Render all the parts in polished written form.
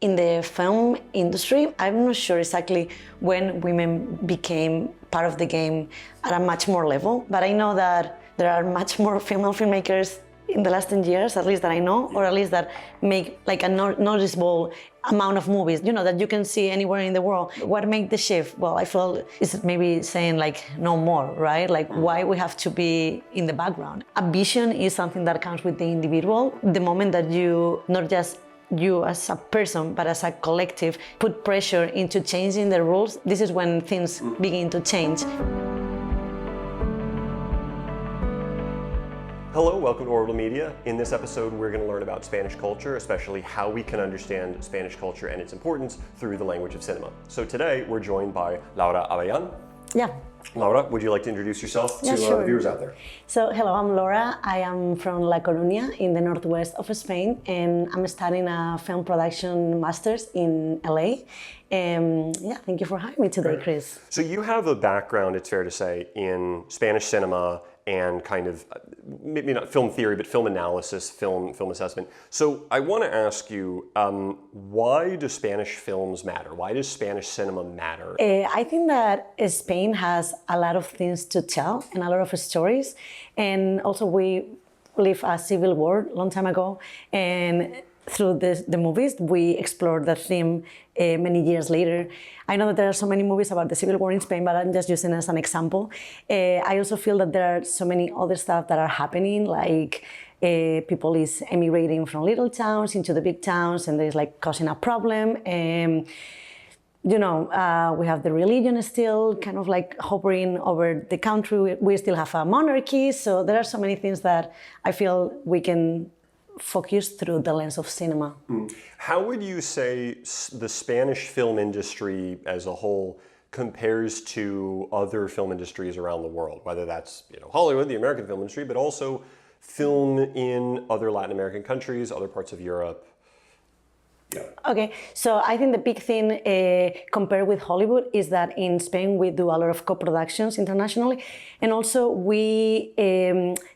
in the film industry, I'm not sure exactly when women became part of the game at a much more level, but I know that there are much more female filmmakers in the last 10 years, at least that I know, or at least that make like a noticeable amount of movies, you know, that you can see anywhere in the world. What made the shift? Well, I feel it's maybe saying like no more, right? Like why we have to be in the background. A vision is something that comes with the individual. The moment that you, not just you as a person, but as a collective, put pressure into changing the rules, this is when things begin to change. Hello, welcome to Orbital Media. In this episode, we're going to learn about Spanish culture, especially how we can understand Spanish culture and its importance through the language of cinema. So today, we're joined by Laura Abellan. Yeah. Laura, would you like to introduce yourself to sure. the viewers out there? So, hello, I'm Laura. I am from La Coruña in the northwest of Spain, and I'm studying a film production master's in LA. Yeah, thank you for having me today, Chris. So you have a background, it's fair to say, in Spanish cinema and kind of, maybe not film theory, but film analysis, film assessment. So I want to ask you, why do Spanish films matter? Why does Spanish cinema matter? I think that Spain has a lot of things to tell and a lot of stories. And also we lived a civil war a long time ago. And through the movies, we explored the theme many years later. I know that there are so many movies about the civil war in Spain, but I'm just using it as an example. I also feel that there are so many other stuff that are happening, like people is emigrating from little towns into the big towns, and there's like causing a problem. You know, we have the religion still kind of like hovering over the country. We still have a monarchy, so there are so many things that I feel we can focus through the lens of cinema. How would you say the Spanish film industry as a whole compares to other film industries around the world, whether that's, you know, Hollywood, the American film industry, but also film in other Latin American countries, other parts of Europe? Yeah. Okay, so I think the big thing compared with Hollywood is that in Spain we do a lot of co-productions internationally, and also we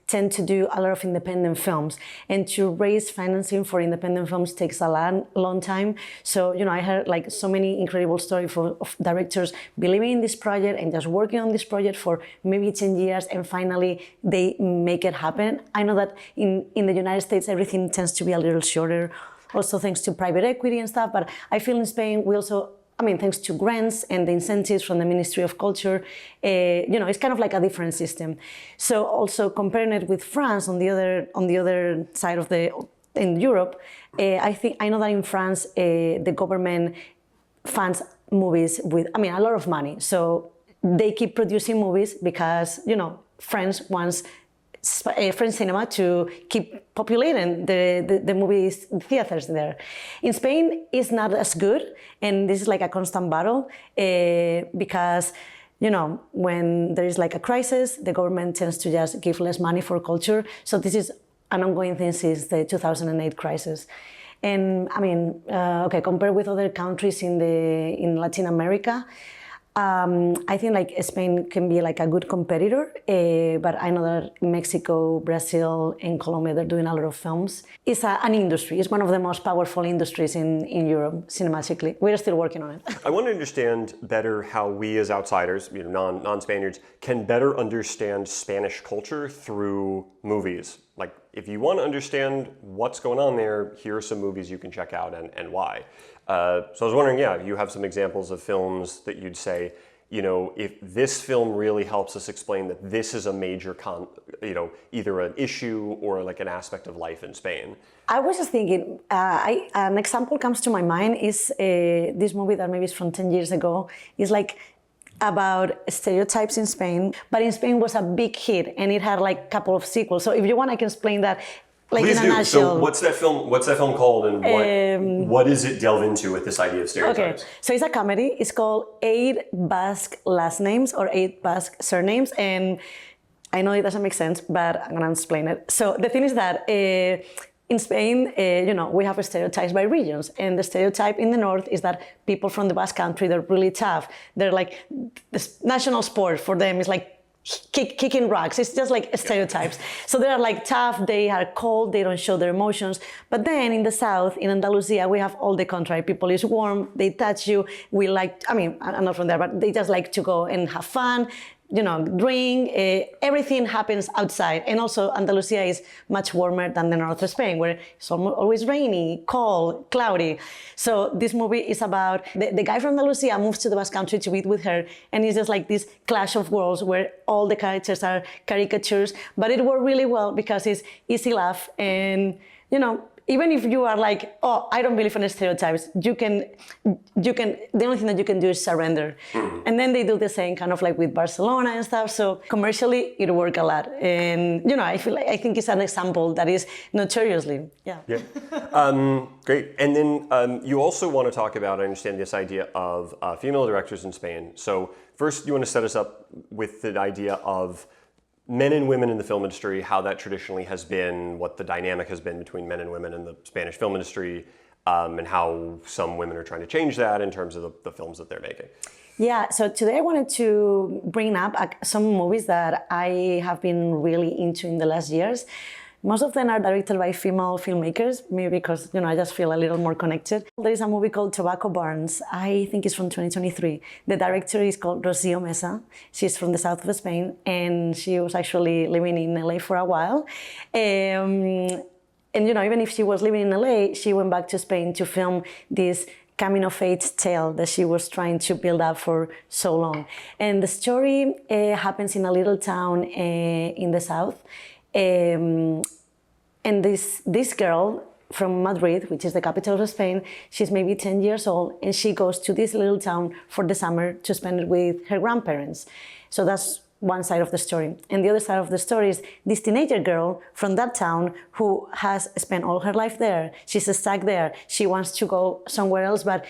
tend to do a lot of independent films, and to raise financing for independent films takes a long time. So, you know, I heard like so many incredible stories of directors believing in this project and just working on this project for maybe 10 years, and finally they make it happen. I know that in the United States everything tends to be a little shorter, also thanks to private equity and stuff, but I feel in Spain we also, I mean, thanks to grants and the incentives from the Ministry of Culture, you know, it's kind of like a different system. So also comparing it with France on the other side of in Europe, I know that in France the government funds movies with, I mean, a lot of money. So they keep producing movies because, you know, France wants French cinema to keep populating the movie theaters there. In Spain, it's not as good, and this is like a constant battle because, you know, when there is like a crisis, the government tends to just give less money for culture. So this is an ongoing thing since the 2008 crisis. And I mean, okay, compared with other countries in Latin America, I think like Spain can be like a good competitor, but I know that Mexico, Brazil, and Colombia, they're doing a lot of films. It's an industry. It's one of the most powerful industries in Europe, cinematically. We're still working on it. I want to understand better how we as outsiders, you know, non-Spaniards, can better understand Spanish culture through movies. Like, if you want to understand what's going on there, here are some movies you can check out and why. So I was wondering, yeah, you have some examples of films that you'd say, you know, if this film really helps us explain that this is a major, you know, either an issue or like an aspect of life in Spain. I was just thinking, an example comes to my mind is this movie that maybe is from 10 years ago. It's like about stereotypes in Spain, but in Spain was a big hit and it had like a couple of sequels. So if you want, I can explain that. Like Please in a do. nutshell. So what's that film called, and what does it delve into with this idea of stereotypes? Okay, so it's a comedy. It's called 8 Basque Last Names or 8 Basque Surnames, and I know it doesn't make sense, but I'm gonna explain it. So the thing is that in Spain, you know, we have stereotypes by regions, and the stereotype in the north is that people from the Basque Country, they're really tough. They're like, the national sport for them is like kicking rocks. It's just like stereotypes. So they are like tough, they are cold, they don't show their emotions. But then in the south, in Andalusia, we have all the contrary. People is warm, they touch you. We like, I mean, I'm not from there, but they just like to go and have fun, you know, drink, everything happens outside. And also Andalusia is much warmer than the north of Spain, where it's always rainy, cold, cloudy. So this movie is about, the guy from Andalusia moves to the Basque Country to be with her, and it's just like this clash of worlds where all the characters are caricatures, but it worked really well because it's easy laugh, and, you know, even if you are like, oh, I don't believe in stereotypes, you can, the only thing that you can do is surrender. And then they do the same kind of like with Barcelona and stuff. So commercially, it worked a lot. And, you know, I think it's an example that is notoriously, yeah. Great. And then you also want to talk about, I understand, this idea of female directors in Spain. So first, you want to set us up with the idea of men and women in the film industry, how that traditionally has been, what the dynamic has been between men and women in the Spanish film industry, and how some women are trying to change that in terms of the films that they're making. Yeah, so today I wanted to bring up some movies that I have been really into in the last years. Most of them are directed by female filmmakers, maybe because, you know, I just feel a little more connected. There is a movie called Tobacco Barns. I think it's from 2023. The director is called Rocío Mesa. She's from the south of Spain, and she was actually living in LA for a while. And, you know, even if she was living in LA, she went back to Spain to film this coming-of-age tale that she was trying to build up for so long. And the story happens in a little town in the south. And this girl from Madrid, which is the capital of Spain, she's maybe 10 years old, and she goes to this little town for the summer to spend it with her grandparents. So that's one side of the story. And the other side of the story is this teenager girl from that town who has spent all her life there. She's stuck there. She wants to go somewhere else, but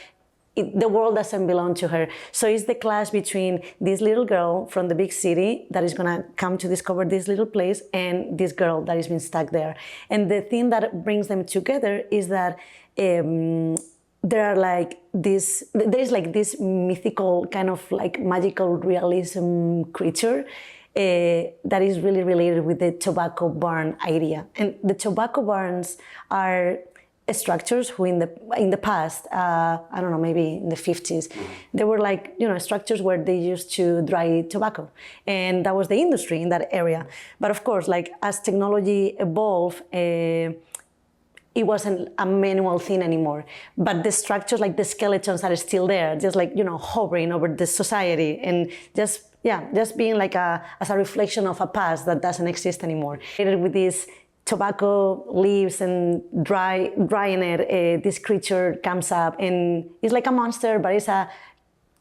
the world doesn't belong to her. So it's the clash between this little girl from the big city that is gonna come to discover this little place and this girl that has been stuck there. And the thing that brings them together is that there's like this mythical kind of like magical realism creature that is really related with the tobacco barn idea. And the tobacco barns are structures who in the past, I don't know, maybe in the 50s, they were like, you know, structures where they used to dry tobacco, and that was the industry in that area. But of course, like as technology evolved, it wasn't a manual thing anymore. But the structures, like the skeletons, are still there, just like, you know, hovering over the society, and just being like as a reflection of a past that doesn't exist anymore. With this tobacco leaves and drying it, this creature comes up, and it's like a monster, but it's a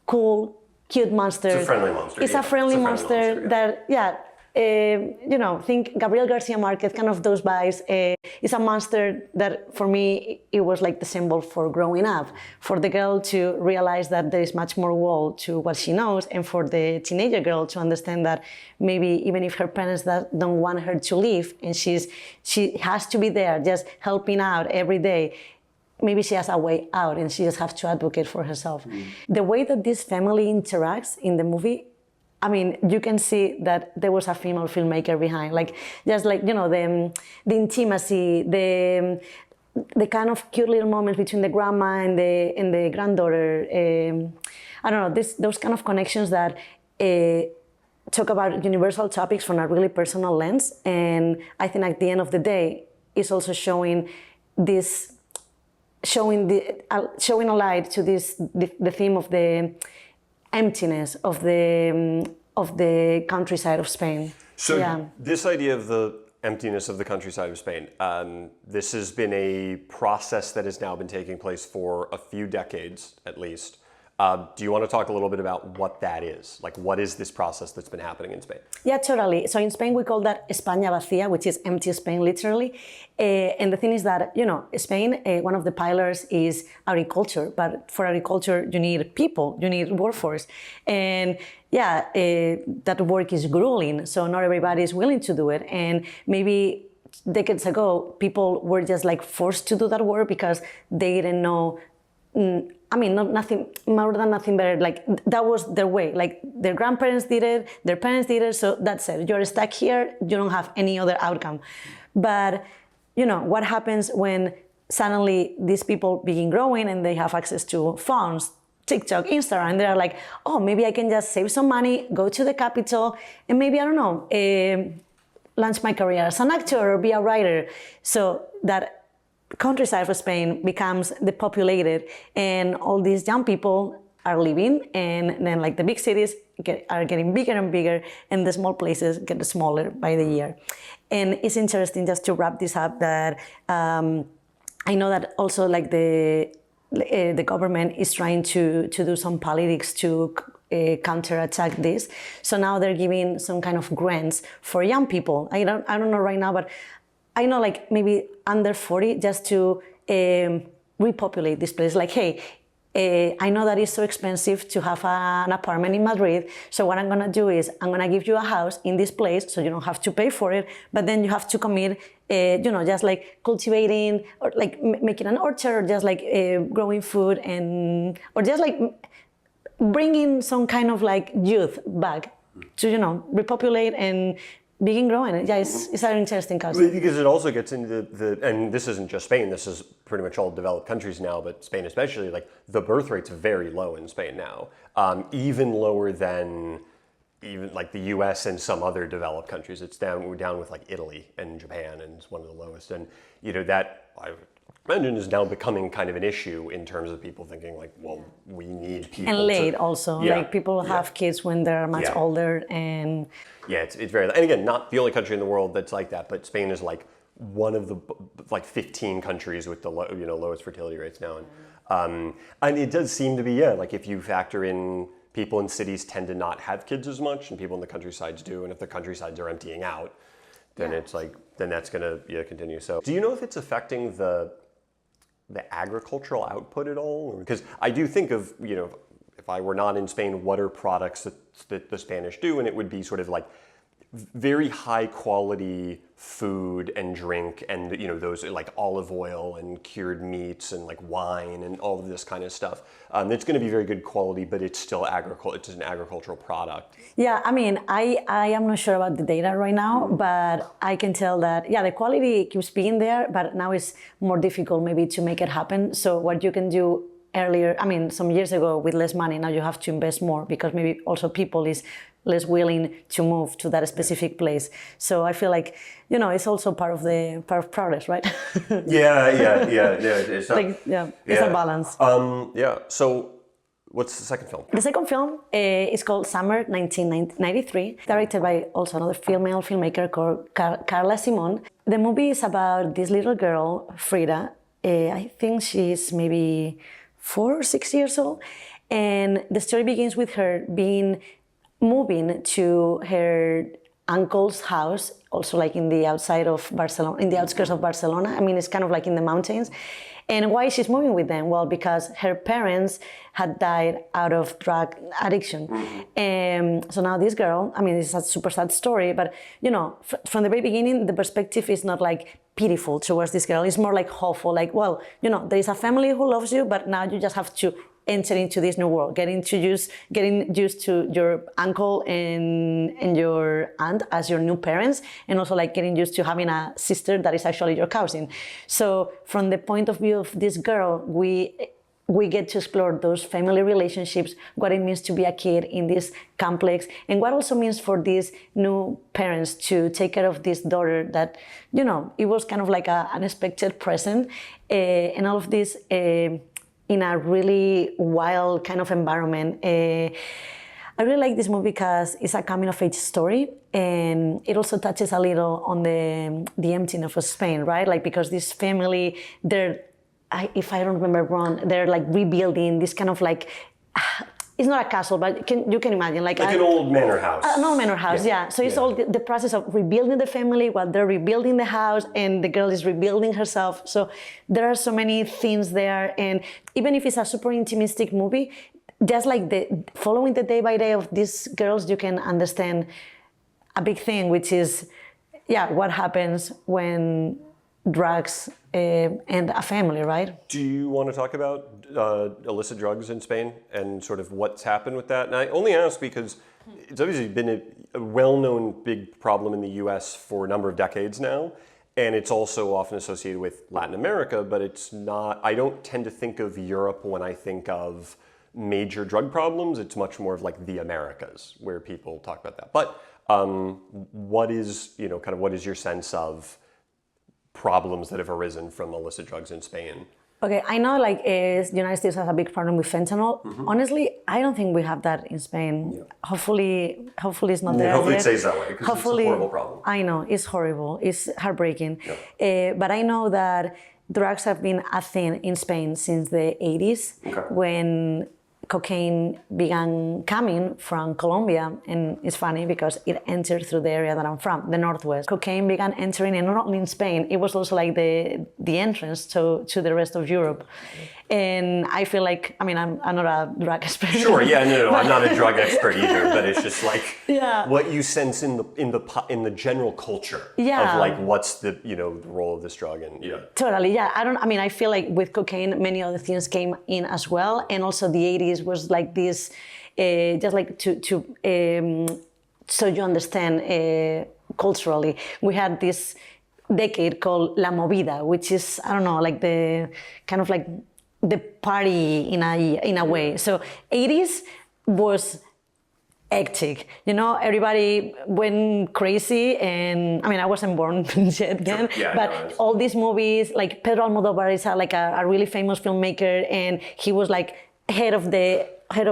cool, cute monster. It's a friendly monster. It's a friendly monster that, you know, think Gabriel Garcia Marquez, kind of those vibes. It's a monster that, for me, it was like the symbol for growing up, for the girl to realize that there is much more world to what she knows, and for the teenager girl to understand that maybe even if her parents don't want her to leave, and she has to be there just helping out every day, maybe she has a way out and she just has to advocate for herself. The way that this family interacts in the movie, I mean, you can see that there was a female filmmaker behind, like just like, you know, the intimacy, the kind of cute little moments between the grandma and the granddaughter. I don't know, those kind of connections that talk about universal topics from a really personal lens. And I think at the end of the day, it's also showing a light to the theme of the emptiness of the countryside of Spain. So this idea of the emptiness of the countryside of Spain, this has been a process that has now been taking place for a few decades at least. Do you want to talk a little bit about what that is? Like, what is this process that's been happening in Spain? Yeah, totally. So in Spain, we call that España vacía, which is empty Spain, literally. And the thing is that, you know, Spain, one of the pillars is agriculture. But for agriculture, you need people, you need workforce. And that work is grueling. So not everybody is willing to do it. And maybe decades ago, people were just like forced to do that work because they didn't know I mean, not nothing more than nothing better. Like that was their way. Like their grandparents did it, their parents did it. So that's it. You're stuck here. You don't have any other outcome. But what happens when suddenly these people begin growing and they have access to phones, TikTok, Instagram, and they're like, oh, maybe I can just save some money, go to the capital, and maybe, I don't know, launch my career as an actor or be a writer. So that countryside of Spain becomes depopulated, and all these young people are leaving, and then like the big cities are getting bigger and bigger, and the small places get smaller by the year. And it's interesting, just to wrap this up, that I know that also like the government is trying to do some politics to counterattack this. So now they're giving some kind of grants for young people. I don't know right now, but I know like maybe under 40, just to repopulate this place. Like, hey, I know that it's so expensive to have an apartment in Madrid. So what I'm going to do is I'm going to give you a house in this place, so you don't have to pay for it. But then you have to commit, just like cultivating or like making an orchard, or just like growing food, or just like bringing some kind of like youth back to, repopulate and begin growing. Yeah, it's an interesting concept. Because it also gets into and this isn't just Spain, this is pretty much all developed countries now, but Spain especially, like the birth rate's very low in Spain now. Even lower than even like the US and some other developed countries. We're down with like Italy and Japan, and it's one of the lowest. And that I imagine is now becoming kind of an issue in terms of people thinking like, well, we need people. And late also, like people have kids when they're much older, and yeah, it's very, and again, not the only country in the world that's like that, but Spain is like one of the like 15 countries with the lowest fertility rates now, and it does seem to be like if you factor in people in cities tend to not have kids as much, and people in the countrysides do, and if the countrysides are emptying out, then it's like that's gonna continue. So, do you know if it's affecting the agricultural output at all? Because I do think of if I were not in Spain, what are products that the Spanish do, and it would be sort of like very high quality food and drink, and those like olive oil and cured meats and like wine and all of this kind of stuff. It's going to be very good quality, but it's still it's an agricultural product. Yeah, I mean, I am not sure about the data right now, but I can tell that the quality keeps being there, but now it's more difficult maybe to make it happen. So what you can do earlier, I mean, some years ago with less money, now you have to invest more, because maybe also people is less willing to move to that specific place. So I feel like, it's also part of progress, right? It's it's a balance. So what's the second film? The second film is called Summer 1993, directed by also another female filmmaker called Carla Simon. The movie is about this little girl, Frida. I think she's maybe 4 or 6 years old. And the story begins with her moving to her uncle's house, also like in the outside of Barcelona, in the outskirts of Barcelona. I mean, it's kind of like in the mountains. And why she's moving with them? Well, because her parents had died out of drug addiction. And so now this girl, I mean, it's a super sad story, but from the very beginning, the perspective is not like pitiful towards this girl. It's more like hopeful, like, well, there is a family who loves you, but now you just have to enter into this new world, getting used to your uncle and your aunt as your new parents, and also like getting used to having a sister that is actually your cousin. So from the point of view of this girl, we get to explore those family relationships, what it means to be a kid in this complex, and what also means for these new parents to take care of this daughter that, it was kind of like an unexpected present, and all of this in a really wild kind of environment. I really like this movie because it's a coming-of-age story, and it also touches a little on the emptiness of Spain, right? Like, because this family, if I don't remember wrong, they're like rebuilding this kind of like, it's not a castle, but you can imagine like an old manor house. An old manor house, yeah. So it's all the process of rebuilding the family while they're rebuilding the house, and the girl is rebuilding herself. So there are so many themes there, and even if it's a super intimistic movie, just like following the day by day of these girls, you can understand a big thing, which is, what happens when drugs and a family, right? Do you want to talk about illicit drugs in Spain and sort of what's happened with that? And I only ask because it's obviously been a well-known big problem in the US for a number of decades now. And it's also often associated with Latin America, but it's not, I don't tend to think of Europe when I think of major drug problems. It's much more of like the Americas where people talk about that. But what is, what is your sense of problems that have arisen from illicit drugs in Spain? Okay, I know the United States has a big problem with fentanyl. Honestly, I don't think we have that in Spain. Yeah. Hopefully it's not there. Hopefully it stays that way because it's a horrible problem. I know, it's horrible. It's heartbreaking. Yeah. But I know that drugs have been a thing in Spain since the 80s when cocaine began coming from Colombia, and it's funny because it entered through the area that I'm from, the Northwest. Cocaine began entering, and not only in Spain, it was also like the entrance to the rest of Europe. And I feel like, I'm not a drug expert. Sure, yeah, no, I'm not a drug expert either, but it's just like what you sense in the general culture of like what's the the role of this drug and Totally, yeah. I feel like with cocaine, many other things came in as well, and also the 80s was like this, just like so you understand culturally, we had this decade called La Movida, which is like the kind of like the party in a way. So 80s was hectic. Everybody went crazy, and I wasn't born yet then, but all these movies, like Pedro Almodóvar is a really famous filmmaker, and he was like head of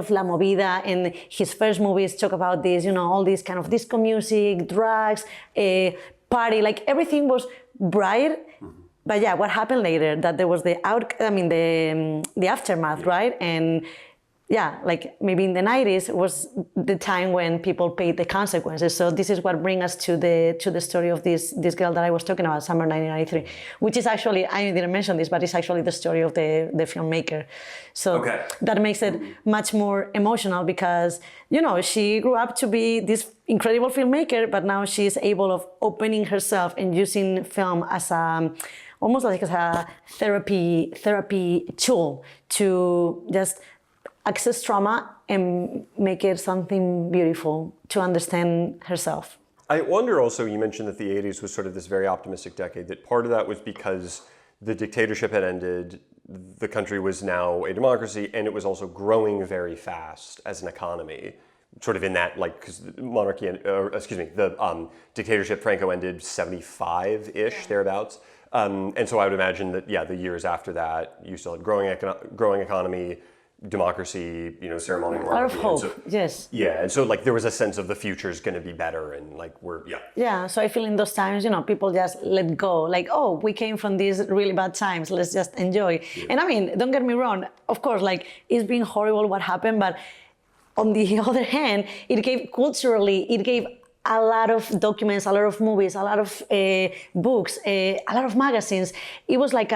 La Movida, and his first movies talk about this, all this kind of disco music, drugs, party, like everything was bright. But yeah, what happened later? That there was the aftermath, right? And yeah, like maybe in the 90s was the time when people paid the consequences. So this is what brings us to the story of this girl that I was talking about, Summer 1993, which is actually, I didn't mention this, but it's actually the story of the filmmaker. So that makes it much more emotional because, she grew up to be this incredible filmmaker, but now she's able of opening herself and using film as almost like as a therapy tool to just access trauma and make it something beautiful to understand herself. I wonder also, you mentioned that the 80s was sort of this very optimistic decade, that part of that was because the dictatorship had ended, the country was now a democracy, and it was also growing very fast as an economy. Sort of in that, because the dictatorship, Franco, ended 75-ish, thereabouts. And so I would imagine that, the years after that, you still had growing economy, democracy, ceremonial monarchy. A lot of hope, yes. Yeah, and so there was a sense of the future's going to be better, and Yeah, so I feel in those times, people just let go. We came from these really bad times, let's just enjoy. Yeah. And don't get me wrong, of course, it's been horrible what happened, but on the other hand, it gave a lot of documents, a lot of movies, a lot of books, a lot of magazines. It was like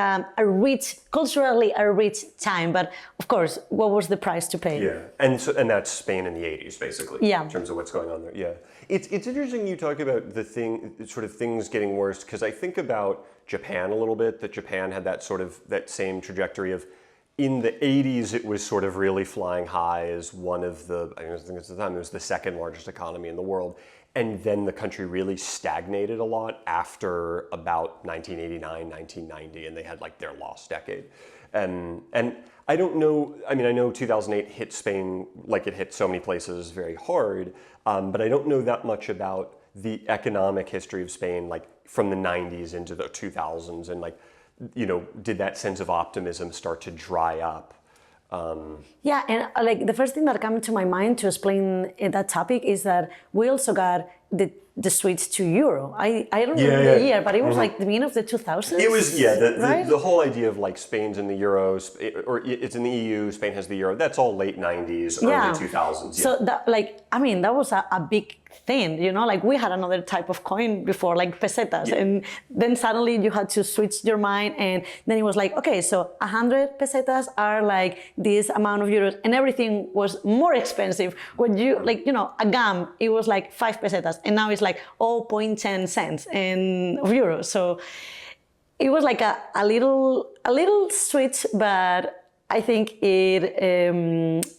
culturally a rich time. But of course, what was the price to pay? Yeah, and that's Spain in the 80s, basically. Yeah. In terms of what's going on there. Yeah, it's interesting you talk about things getting worse, because I think about Japan a little bit. That Japan had that same trajectory of. In the 80s, it was sort of really flying high as one of I think at the time it was the second largest economy in the world. And then the country really stagnated a lot after about 1989, 1990, and they had their lost decade. And I don't know, I know 2008 hit Spain like it hit so many places very hard, but I don't know that much about the economic history of Spain, from the 90s into the 2000s, and did that sense of optimism start to dry up? Yeah, and the first thing that came to my mind to explain that topic is that we also got the switch to euro. I don't remember the year, but it was the beginning of the 2000s. It was, right? the whole idea of Spain's in the euro, or it's in the EU, Spain has the euro, that's all late 90s, early 2000s. So that, that was a big thing, we had another type of coin before, pesetas, and then suddenly you had to switch your mind, and then it was okay, so 100 pesetas are this amount of euros, and everything was more expensive. When you, a gum, it was 5 pesetas, and now it's 0.10 cents of euros. So it was like a little switch, but I think it,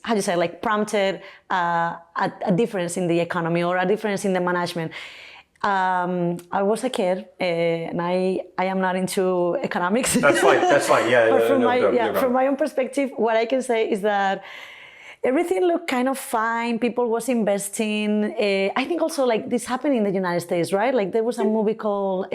how do you say, like prompted a difference in the economy or a difference in the management. I was a kid, and I am not into economics. That's fine. Yeah, but from no from my own perspective, what I can say is that everything looked kind of fine. People was investing. I think also like this happened in the United States, right? Like there was a movie called,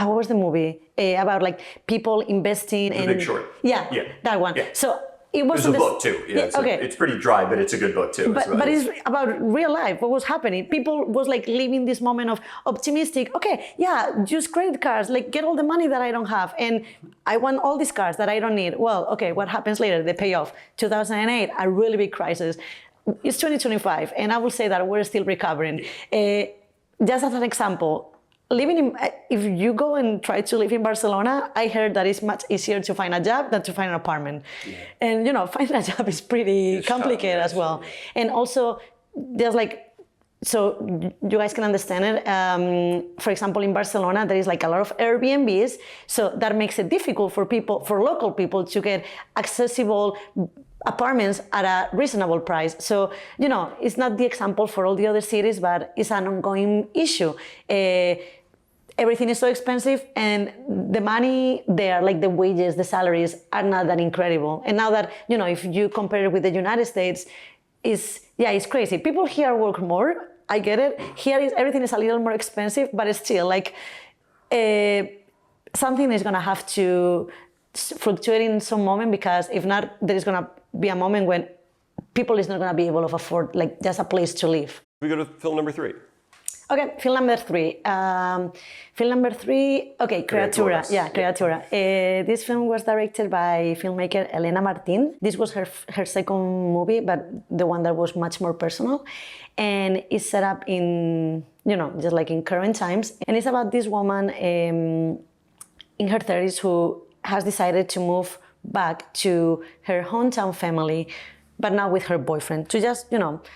what was the movie? About like people investing in... The Big Short. Yeah, that one. Yeah. So it was... There's a book too. Yeah, okay. It's pretty dry, but it's a good book too. But it's about real life, what was happening. People was like living this moment of optimistic, okay, yeah, use credit cards, like get all the money that I don't have. And I want all these cars that I don't need. Well, okay, what happens later? They pay off. 2008, a really big crisis. It's 2025, and I will say that we're still recovering. Just as an example, if you go and try to live in Barcelona, I heard that it's much easier to find a job than to find an apartment. Yeah. And finding a job is pretty complicated as well. And also, there's like, so you guys can understand it. For example, in Barcelona, there is like a lot of Airbnbs, so that makes it difficult for local people to get accessible apartments at a reasonable price. So, it's not the example for all the other cities, but it's an ongoing issue. Everything is so expensive, and the money there, like the wages, the salaries, are not that incredible. And now that, if you compare it with the United States, it's crazy. People here work more, I get it. Here everything is a little more expensive, but it's still like something is gonna have to fluctuate in some moment, because if not, there is gonna be a moment when people is not gonna be able to afford like just a place to live. We go to film number 3. Okay, film number 3. Okay, Creatura. Yeah, Creatura. This film was directed by filmmaker Elena Martin. This was her second movie, but the one that was much more personal. And it's set up in, just like in current times. And it's about this woman in her 30s who has decided to move back to her hometown family, but now with her boyfriend, to just,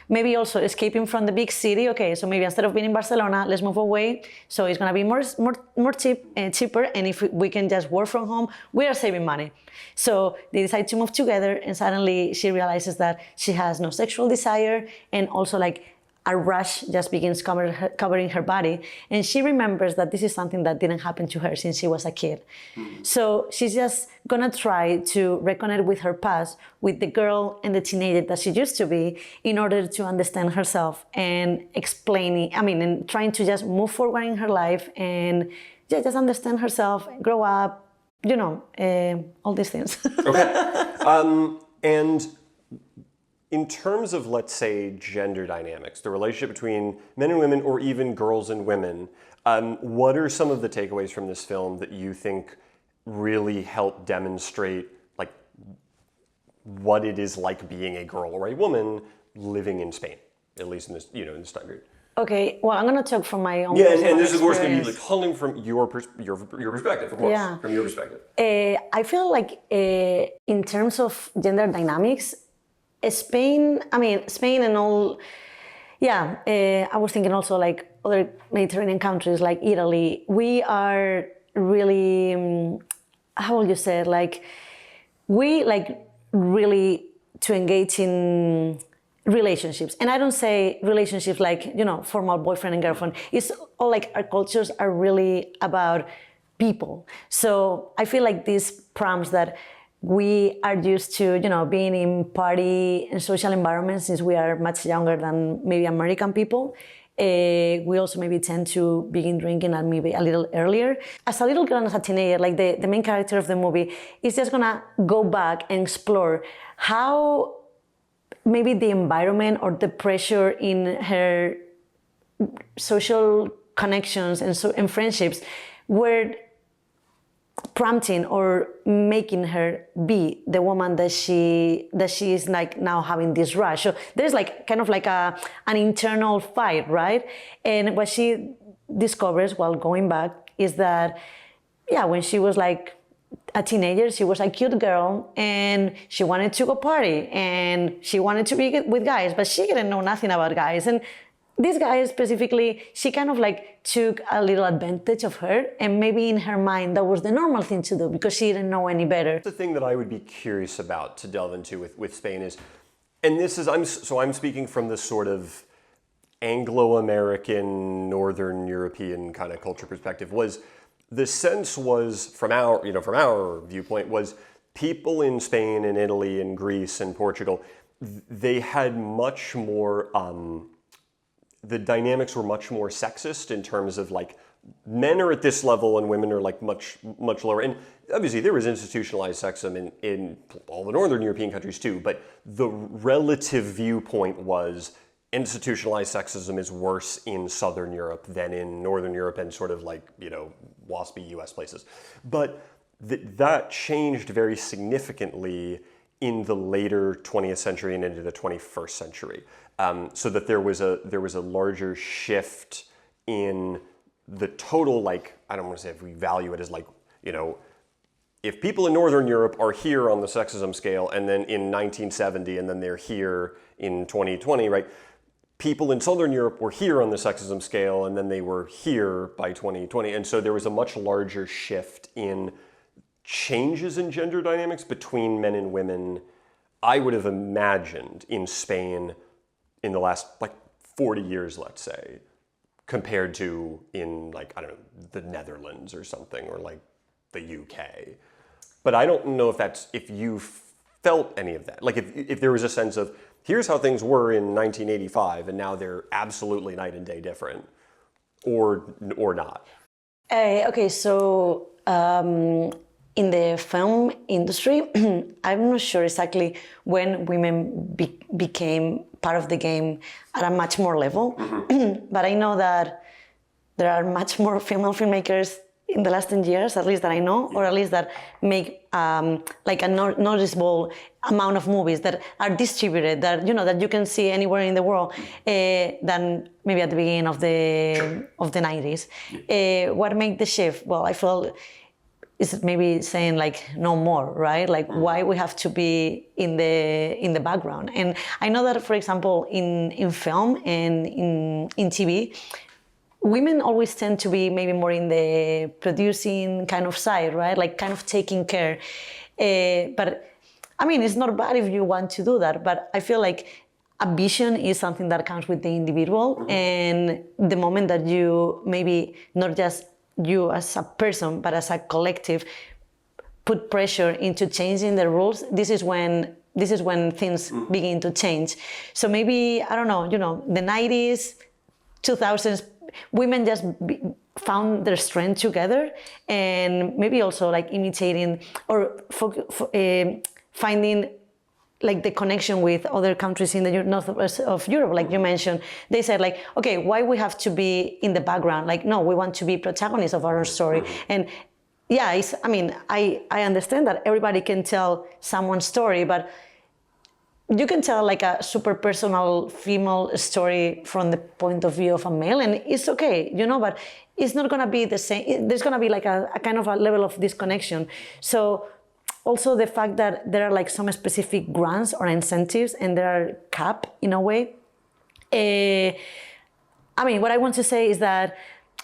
maybe also escaping from the big city. Okay, so maybe instead of being in Barcelona, let's move away. So it's gonna be more cheaper, and if we can just work from home, we are saving money. So they decide to move together, and suddenly she realizes that she has no sexual desire, and also like a rash just begins covering her body. And she remembers that this is something that didn't happen to her since she was a kid. Mm-hmm. So she's just gonna try to reconnect with her past, with the girl and the teenager that she used to be, in order to understand herself and and trying to just move forward in her life and just understand herself, grow up, all these things. Okay. And in terms of, let's say, gender dynamics, the relationship between men and women, or even girls and women, what are some of the takeaways from this film that you think really help demonstrate like what it is like being a girl or a woman living in Spain, at least in this, in this time period? Okay, well, I'm going to talk from my own and this is, of course, going to be like calling from your perspective, of course, from your perspective. I feel like in terms of gender dynamics, Spain and all, I was thinking also like other Mediterranean countries like Italy, we are really, how would you say it? Like, we like really to engage in relationships. And I don't say relationships like, formal boyfriend and girlfriend. It's all like our cultures are really about people. So I feel like this prompts that we are used to, being in party and social environments since we are much younger than maybe American people. We also maybe tend to begin drinking at maybe a little earlier. As a little girl and as a teenager, like the main character of the movie is just gonna go back and explore how maybe the environment or the pressure in her social connections and friendships were prompting or making her be the woman that she is like now having this rush. So there's like kind of like an internal fight, right? And what she discovers while going back is that, when she was like a teenager, she was a cute girl and she wanted to go party and she wanted to be with guys, but she didn't know nothing about guys. And this guy specifically, she kind of like took a little advantage of her, and maybe in her mind that was the normal thing to do because she didn't know any better. The thing that I would be curious about to delve into with Spain is, and this is, I'm speaking from this sort of Anglo-American, Northern European kind of culture perspective, was the sense was from our viewpoint was people in Spain and Italy and Greece and Portugal, they had much more, the dynamics were much more sexist in terms of like men are at this level and women are like much lower. And obviously there was institutionalized sexism in all the Northern European countries too, but the relative viewpoint was institutionalized sexism is worse in Southern Europe than in Northern Europe and sort of like, waspy US places. But that changed very significantly in the later 20th century and into the 21st century. So that there was a larger shift in the total, like, I don't want to say if we value it as like, if people in Northern Europe are here on the sexism scale and then in 1970 and then they're here in 2020, right? People in Southern Europe were here on the sexism scale and then they were here by 2020. And so there was a much larger shift in changes in gender dynamics between men and women, I would have imagined, in Spain in the last like 40 years, let's say, compared to in like, I don't know, the Netherlands or something, or like the UK. But I don't know if you felt any of that. Like if there was a sense of, here's how things were in 1985 and now they're absolutely night and day different, or not. Okay, so in the film industry, I'm not sure exactly when women became part of the game at a much more level, but I know that there are much more female filmmakers in the last 10 years, at least that I know, or at least that make like a noticeable amount of movies that are distributed, that that you can see anywhere in the world, than maybe at the beginning of the 90s. What made the shift? Well, I feel is maybe saying like no more, right? Like why we have to be in the background. And I know that, for example, in film and in TV, women always tend to be maybe more in the producing kind of side, right? Like kind of taking care. But I mean, it's not bad if you want to do that, but I feel like a vision is something that comes with the individual. And the moment that you maybe not just you as a person, but as a collective, put pressure into changing the rules, this is when things begin to change. So maybe, I don't know, the 90s, 2000s, women just found their strength together, and maybe also like imitating or finding like the connection with other countries in the northwest of Europe, like you mentioned. They said like, okay, why we have to be in the background? Like, no, we want to be protagonists of our story. And yeah, I understand that everybody can tell someone's story, but you can tell like a super personal female story from the point of view of a male, and it's okay, but it's not gonna be the same. There's gonna be like a kind of a level of disconnection. So also the fact that there are like some specific grants or incentives and there are capped in a way. What I want to say is that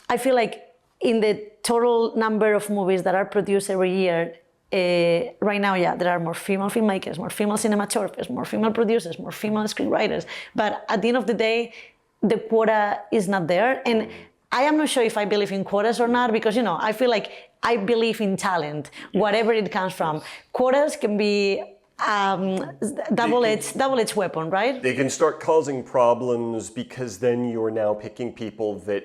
I feel like in the total number of movies that are produced every year, right now, yeah, there are more female filmmakers, more female cinematographers, more female producers, more female screenwriters. But at the end of the day, the quota is not there. And I am not sure if I believe in quotas or not, because, I feel like I believe in talent, whatever it comes from. Quotas can be double-edged weapon, right? They can start causing problems because then you're now picking people that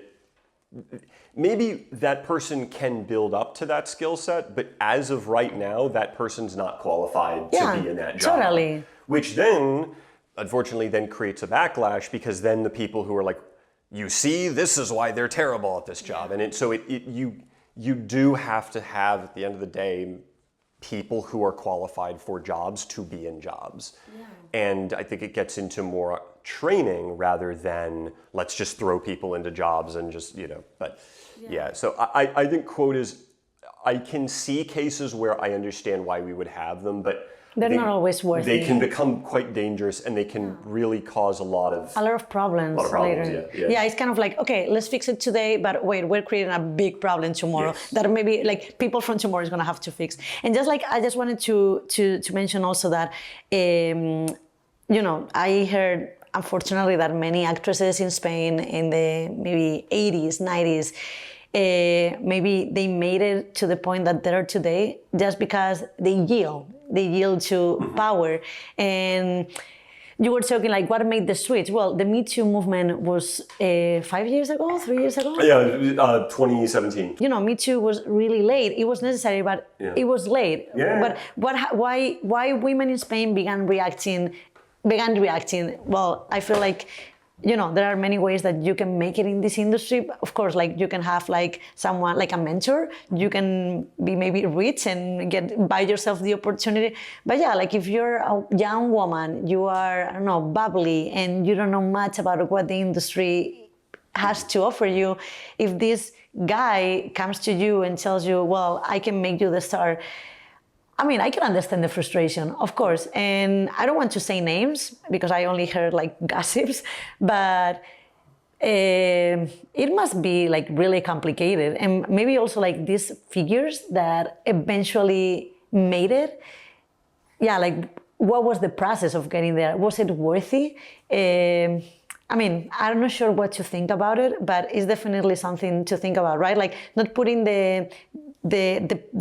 maybe that person can build up to that skill set, but as of right now, that person's not qualified to be in that job. Totally. Which then, unfortunately, then creates a backlash, because then the people who are like, you see, this is why they're terrible at this job. And you do have to have, at the end of the day, people who are qualified for jobs to be in jobs. Yeah. And I think it gets into more training rather than let's just throw people into jobs and just, but yeah. So I think quotas, I can see cases where I understand why we would have them, but They're not always worth They it. can become quite dangerous, and they can really cause a lot of problems later. Yeah, it's kind of like, okay, let's fix it today, but wait, we're creating a big problem tomorrow that maybe like people from tomorrow is going to have to fix. And just like I just wanted to mention also that I heard unfortunately that many actresses in Spain in the maybe 80s, 90s, maybe they made it to the point that they are today just because they yield to power. And you were talking like what made the switch. Well, the Me Too movement was 5 years ago, 3 years ago? Yeah, 2017. Me Too was really late. It was necessary, but it was late. Yeah. But why women in Spain began reacting? Well, I feel like there are many ways that you can make it in this industry. Of course, like you can have like someone like a mentor. You can be maybe rich and buy yourself the opportunity. But yeah, like if you're a young woman, you are, I don't know, bubbly, and you don't know much about what the industry has to offer you. If this guy comes to you and tells you, well, I can make you the star, I mean, I can understand the frustration, of course. And I don't want to say names because I only heard like gossips, but it must be like really complicated. And maybe also like these figures that eventually made it. Yeah, like what was the process of getting there? Was it worthy? I mean, I'm not sure what to think about it, but it's definitely something to think about, right? Like not putting the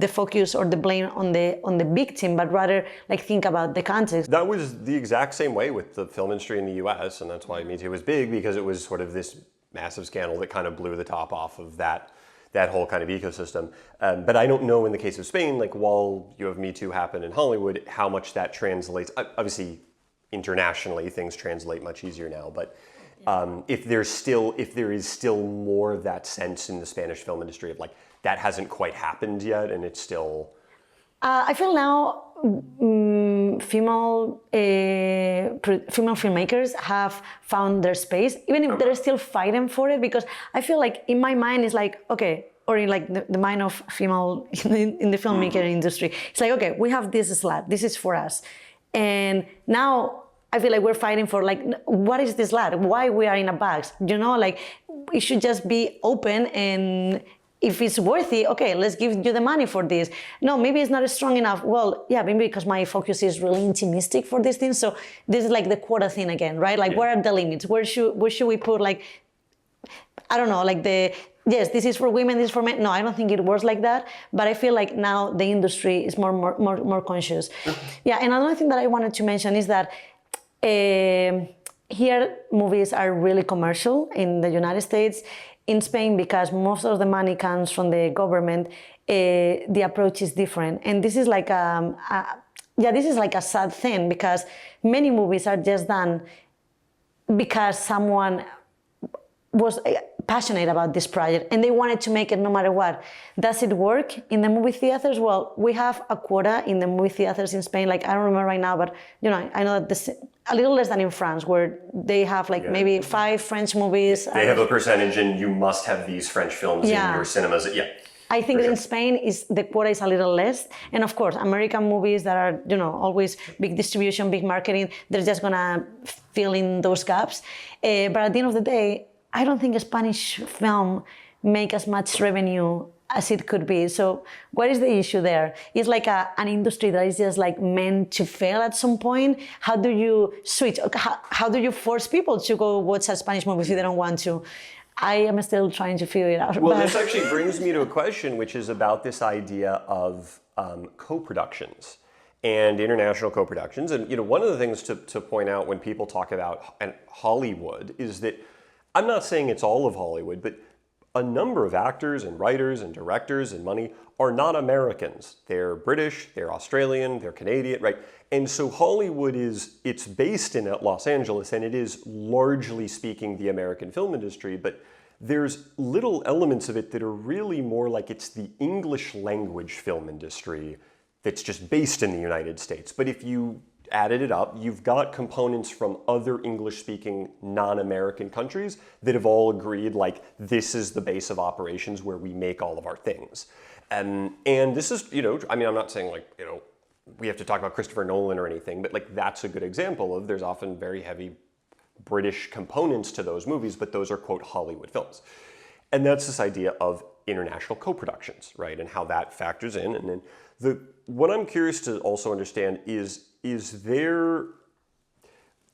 focus or the blame on the victim, but rather like think about the context. That was the exact same way with the film industry in the US, and that's why Me Too was big, because it was sort of this massive scandal that kind of blew the top off of that whole kind of ecosystem. But I don't know in the case of Spain, like while you have Me Too happen in Hollywood, how much that translates. Obviously, internationally, things translate much easier now, but if there is still more of that sense in the Spanish film industry of like, that hasn't quite happened yet, and it's still... I feel now female filmmakers have found their space, even if they're still fighting for it, because I feel like in my mind it's like, okay, or in like the mind of female in the filmmaker industry, it's like, okay, we have this slot, this is for us. And now I feel like we're fighting for like, what is this slot? Why we are in a box? Like it should just be open, and if it's worthy, okay, let's give you the money for this. No, maybe it's not strong enough. Well, yeah, maybe because my focus is really intimistic for these things. So this is like the quota thing again, right? Like, what are the limits? Where should we put like, I don't know, like yes, this is for women, this is for men. No, I don't think it works like that. But I feel like now the industry is more conscious. Yeah, and another thing that I wanted to mention is that here movies are really commercial in the United States. In Spain, because most of the money comes from the government, the approach is different. And this is like this is like a sad thing, because many movies are just done because someone was passionate about this project and they wanted to make it no matter what. Does it work in the movie theaters? Well, we have a quota in the movie theaters in Spain. Like, I don't remember right now, but I know that a little less than in France, where they have like maybe 5 French movies. They have a percentage, and you must have these French films in your cinemas. Yeah. I think in Spain the quota is a little less, and of course American movies that are always big distribution, big marketing, they're just gonna fill in those gaps. But at the end of the day, I don't think a Spanish film make as much revenue as it could be. So what is the issue there? It's like an industry that is just like meant to fail at some point. How do you switch? How do you force people to go watch a Spanish movie if they don't want to? I am still trying to figure it out. Well, this actually brings me to a question, which is about this idea of co-productions and international co-productions. And one of the things to point out when people talk about Hollywood is that I'm not saying it's all of Hollywood, but a number of actors and writers and directors and money are not Americans. They're British, they're Australian, they're Canadian, right? And so Hollywood it's based in Los Angeles, and it is largely speaking the American film industry, but there's little elements of it that are really more like it's the English language film industry that's just based in the United States. But if you added it up, you've got components from other English-speaking non-American countries that have all agreed, like, this is the base of operations where we make all of our things. And this is, I'm not saying like, we have to talk about Christopher Nolan or anything, but like that's a good example of there's often very heavy British components to those movies, but those are, quote, Hollywood films. And that's this idea of international co-productions, right? And how that factors in. And then what I'm curious to also understand is there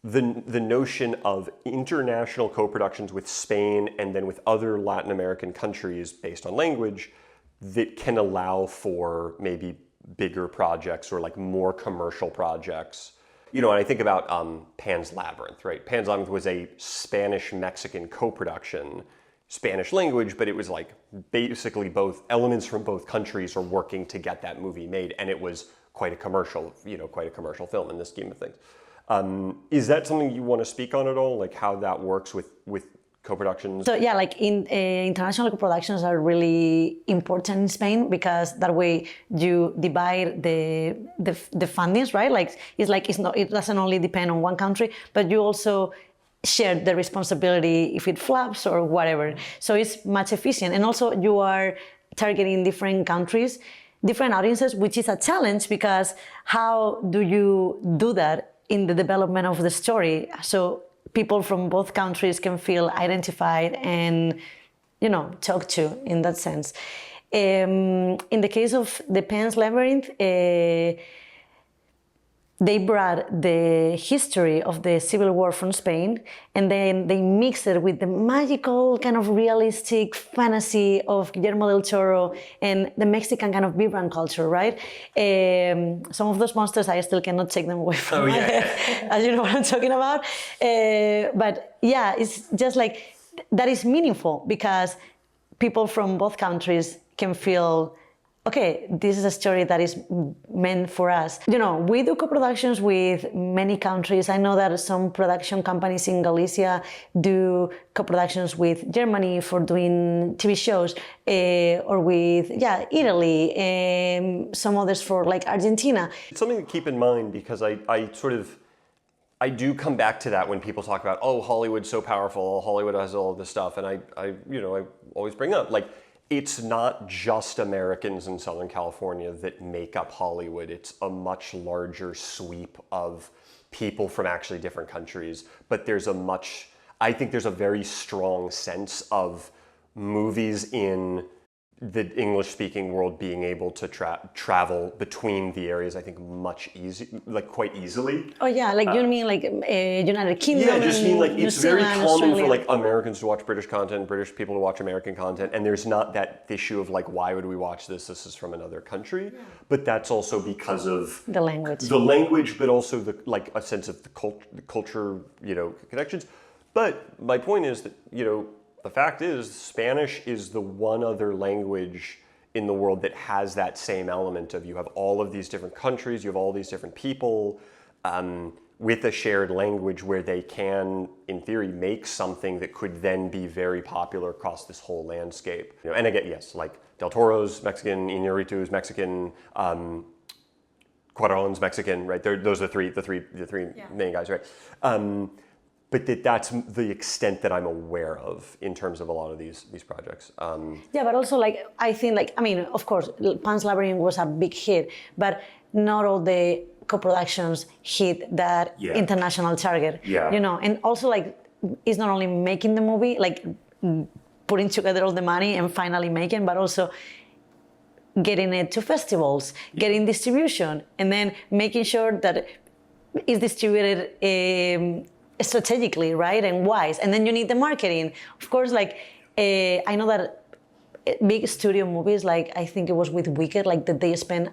the notion of international co-productions with Spain and then with other Latin American countries based on language that can allow for maybe bigger projects or like more commercial projects. You know, and I think about Pan's Labyrinth, right? Pan's Labyrinth was a Spanish-Mexican co-production, Spanish language, but it was like basically both elements from both countries are working to get that movie made, and it was quite a commercial, quite a commercial film in the scheme of things. Is that something you want to speak on at all, like how that works with co-productions? So yeah, like international co-productions are really important in Spain because that way you divide the fundings, right? It doesn't only depend on one country, but you also share the responsibility if it flops or whatever. So it's much efficient, and also you are targeting different countries, different audiences, which is a challenge because how do you do that in the development of the story? So people from both countries can feel identified and, talked to in that sense. In the case of the Pan's Labyrinth, they brought the history of the Civil War from Spain, and then they mixed it with the magical kind of realistic fantasy of Guillermo del Toro and the Mexican kind of vibrant culture, right? Some of those monsters, I still cannot take them away from my head, as you know what I'm talking about. But yeah, it's just like, that is meaningful because people from both countries can feel, okay, this is a story that is meant for us. We do co-productions with many countries. I know that some production companies in Galicia do co-productions with Germany for doing TV shows, or with, Italy, some others for like Argentina. It's something to keep in mind because I do come back to that when people talk about, oh, Hollywood's so powerful, Hollywood has all of this stuff, and I always bring up, like, it's not just Americans in Southern California that make up Hollywood. It's a much larger sweep of people from actually different countries. But I think there's a very strong sense of movies in the English-speaking world being able to travel between the areas, I think, quite easily. Oh yeah, you mean like United Kingdom? Yeah, I just mean like it's very common Australia. for like Americans to watch British content, British people to watch American content, and there's not that issue of like, why would we watch this? This is from another country. But that's also because of the language. The language, but also a sense of the culture, connections. But my point is that, the fact is, Spanish is the one other language in the world that has that same element of you have all of these different countries, you have all these different people with a shared language where they can, in theory, make something that could then be very popular across this whole landscape. And again, yes, like Del Toro's Mexican, Iñárritu's Mexican, Cuarón's Mexican, right? Those are the three main guys, right? But that's the extent that I'm aware of in terms of a lot of these projects. Yeah, but also I think of course, Pan's Labyrinth was a big hit, but not all the co-productions hit that international target. Yeah. And also it's not only making the movie, putting together all the money and finally making, but also getting it to festivals, getting distribution, and then making sure that it's distributed strategically, right, and wise. And then you need the marketing. Of course, I know that big studio movies, I think it was with Wicked, that they spend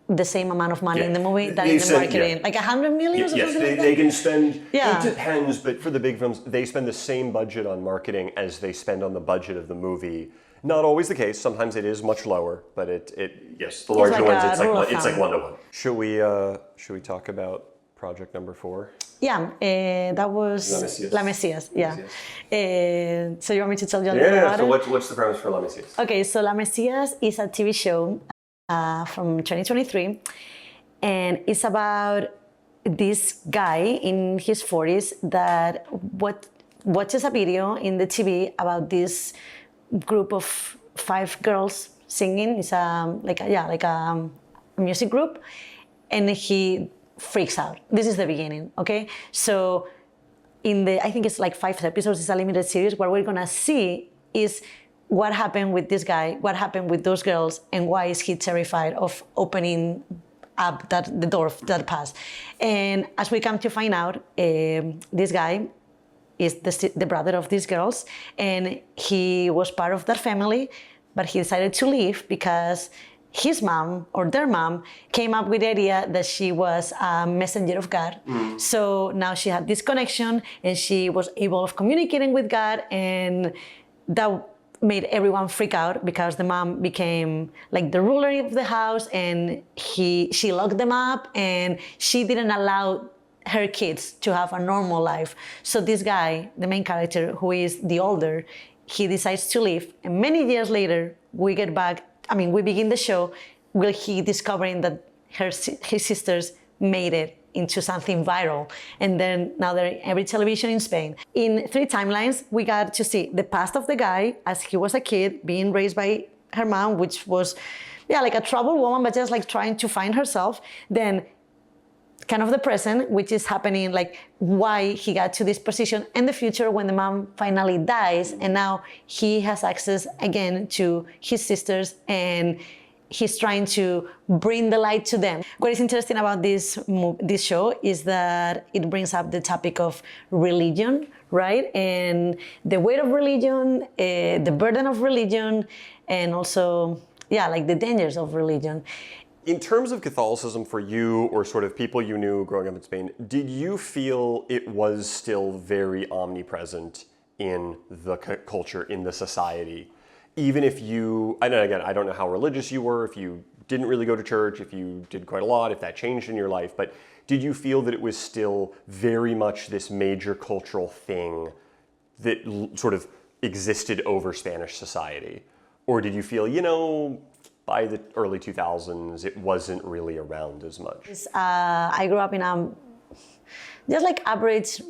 the same amount of money in the movie than in the marketing. Like 100 million or something like that? They can spend, it depends, but for the big films, they spend the same budget on marketing as they spend on the budget of the movie. Not always the case. Sometimes it is much lower, but the larger ones, it's like 1-to-1. Should we talk about project number 4? Yeah, that was La Mesias. Yeah. So you want me to tell you a little about it? Yeah, so what's the premise for La Mesias? Okay, so La Mesias is a TV show from 2023, and it's about this guy in his 40s that watches a video in the TV about this group of 5 girls singing. It's like a music group. and he freaks out. This is the beginning, okay? So I think it's like 5 episodes, it's a limited series, what we're gonna see is what happened with this guy, what happened with those girls, and why is he terrified of opening up the door of that past. And as we come to find out, this guy is the brother of these girls, and he was part of that family, but he decided to leave because his mom, or their mom, came up with the idea that she was a messenger of God. So now she had this connection, and she was able of communicating with God, and that made everyone freak out because the mom became like the ruler of the house, and she locked them up, and she didn't allow her kids to have a normal life. So this guy, the main character, who is the older, he decides to leave, and many years later we begin the show with he discovering that his sisters made it into something viral, and then now they're in every television in Spain. In 3 timelines, we got to see the past of the guy as he was a kid, being raised by her mom, which was like a troubled woman, but just like trying to find herself. Then kind of the present, which is happening, like why he got to this position, and the future when the mom finally dies, and now he has access again to his sisters, and he's trying to bring the light to them. What is interesting about this show is that it brings up the topic of religion, right? And the weight of religion, the burden of religion, and also, like the dangers of religion. In terms of Catholicism for you, or sort of people you knew growing up in Spain, did you feel it was still very omnipresent in the culture, in the society? Even if you, and again, I don't know how religious you were, if you didn't really go to church, if you did quite a lot, if that changed in your life, but did you feel that it was still very much this major cultural thing that sort of existed over Spanish society? Or did you feel, by the early 2000s, it wasn't really around as much? I grew up in a just like average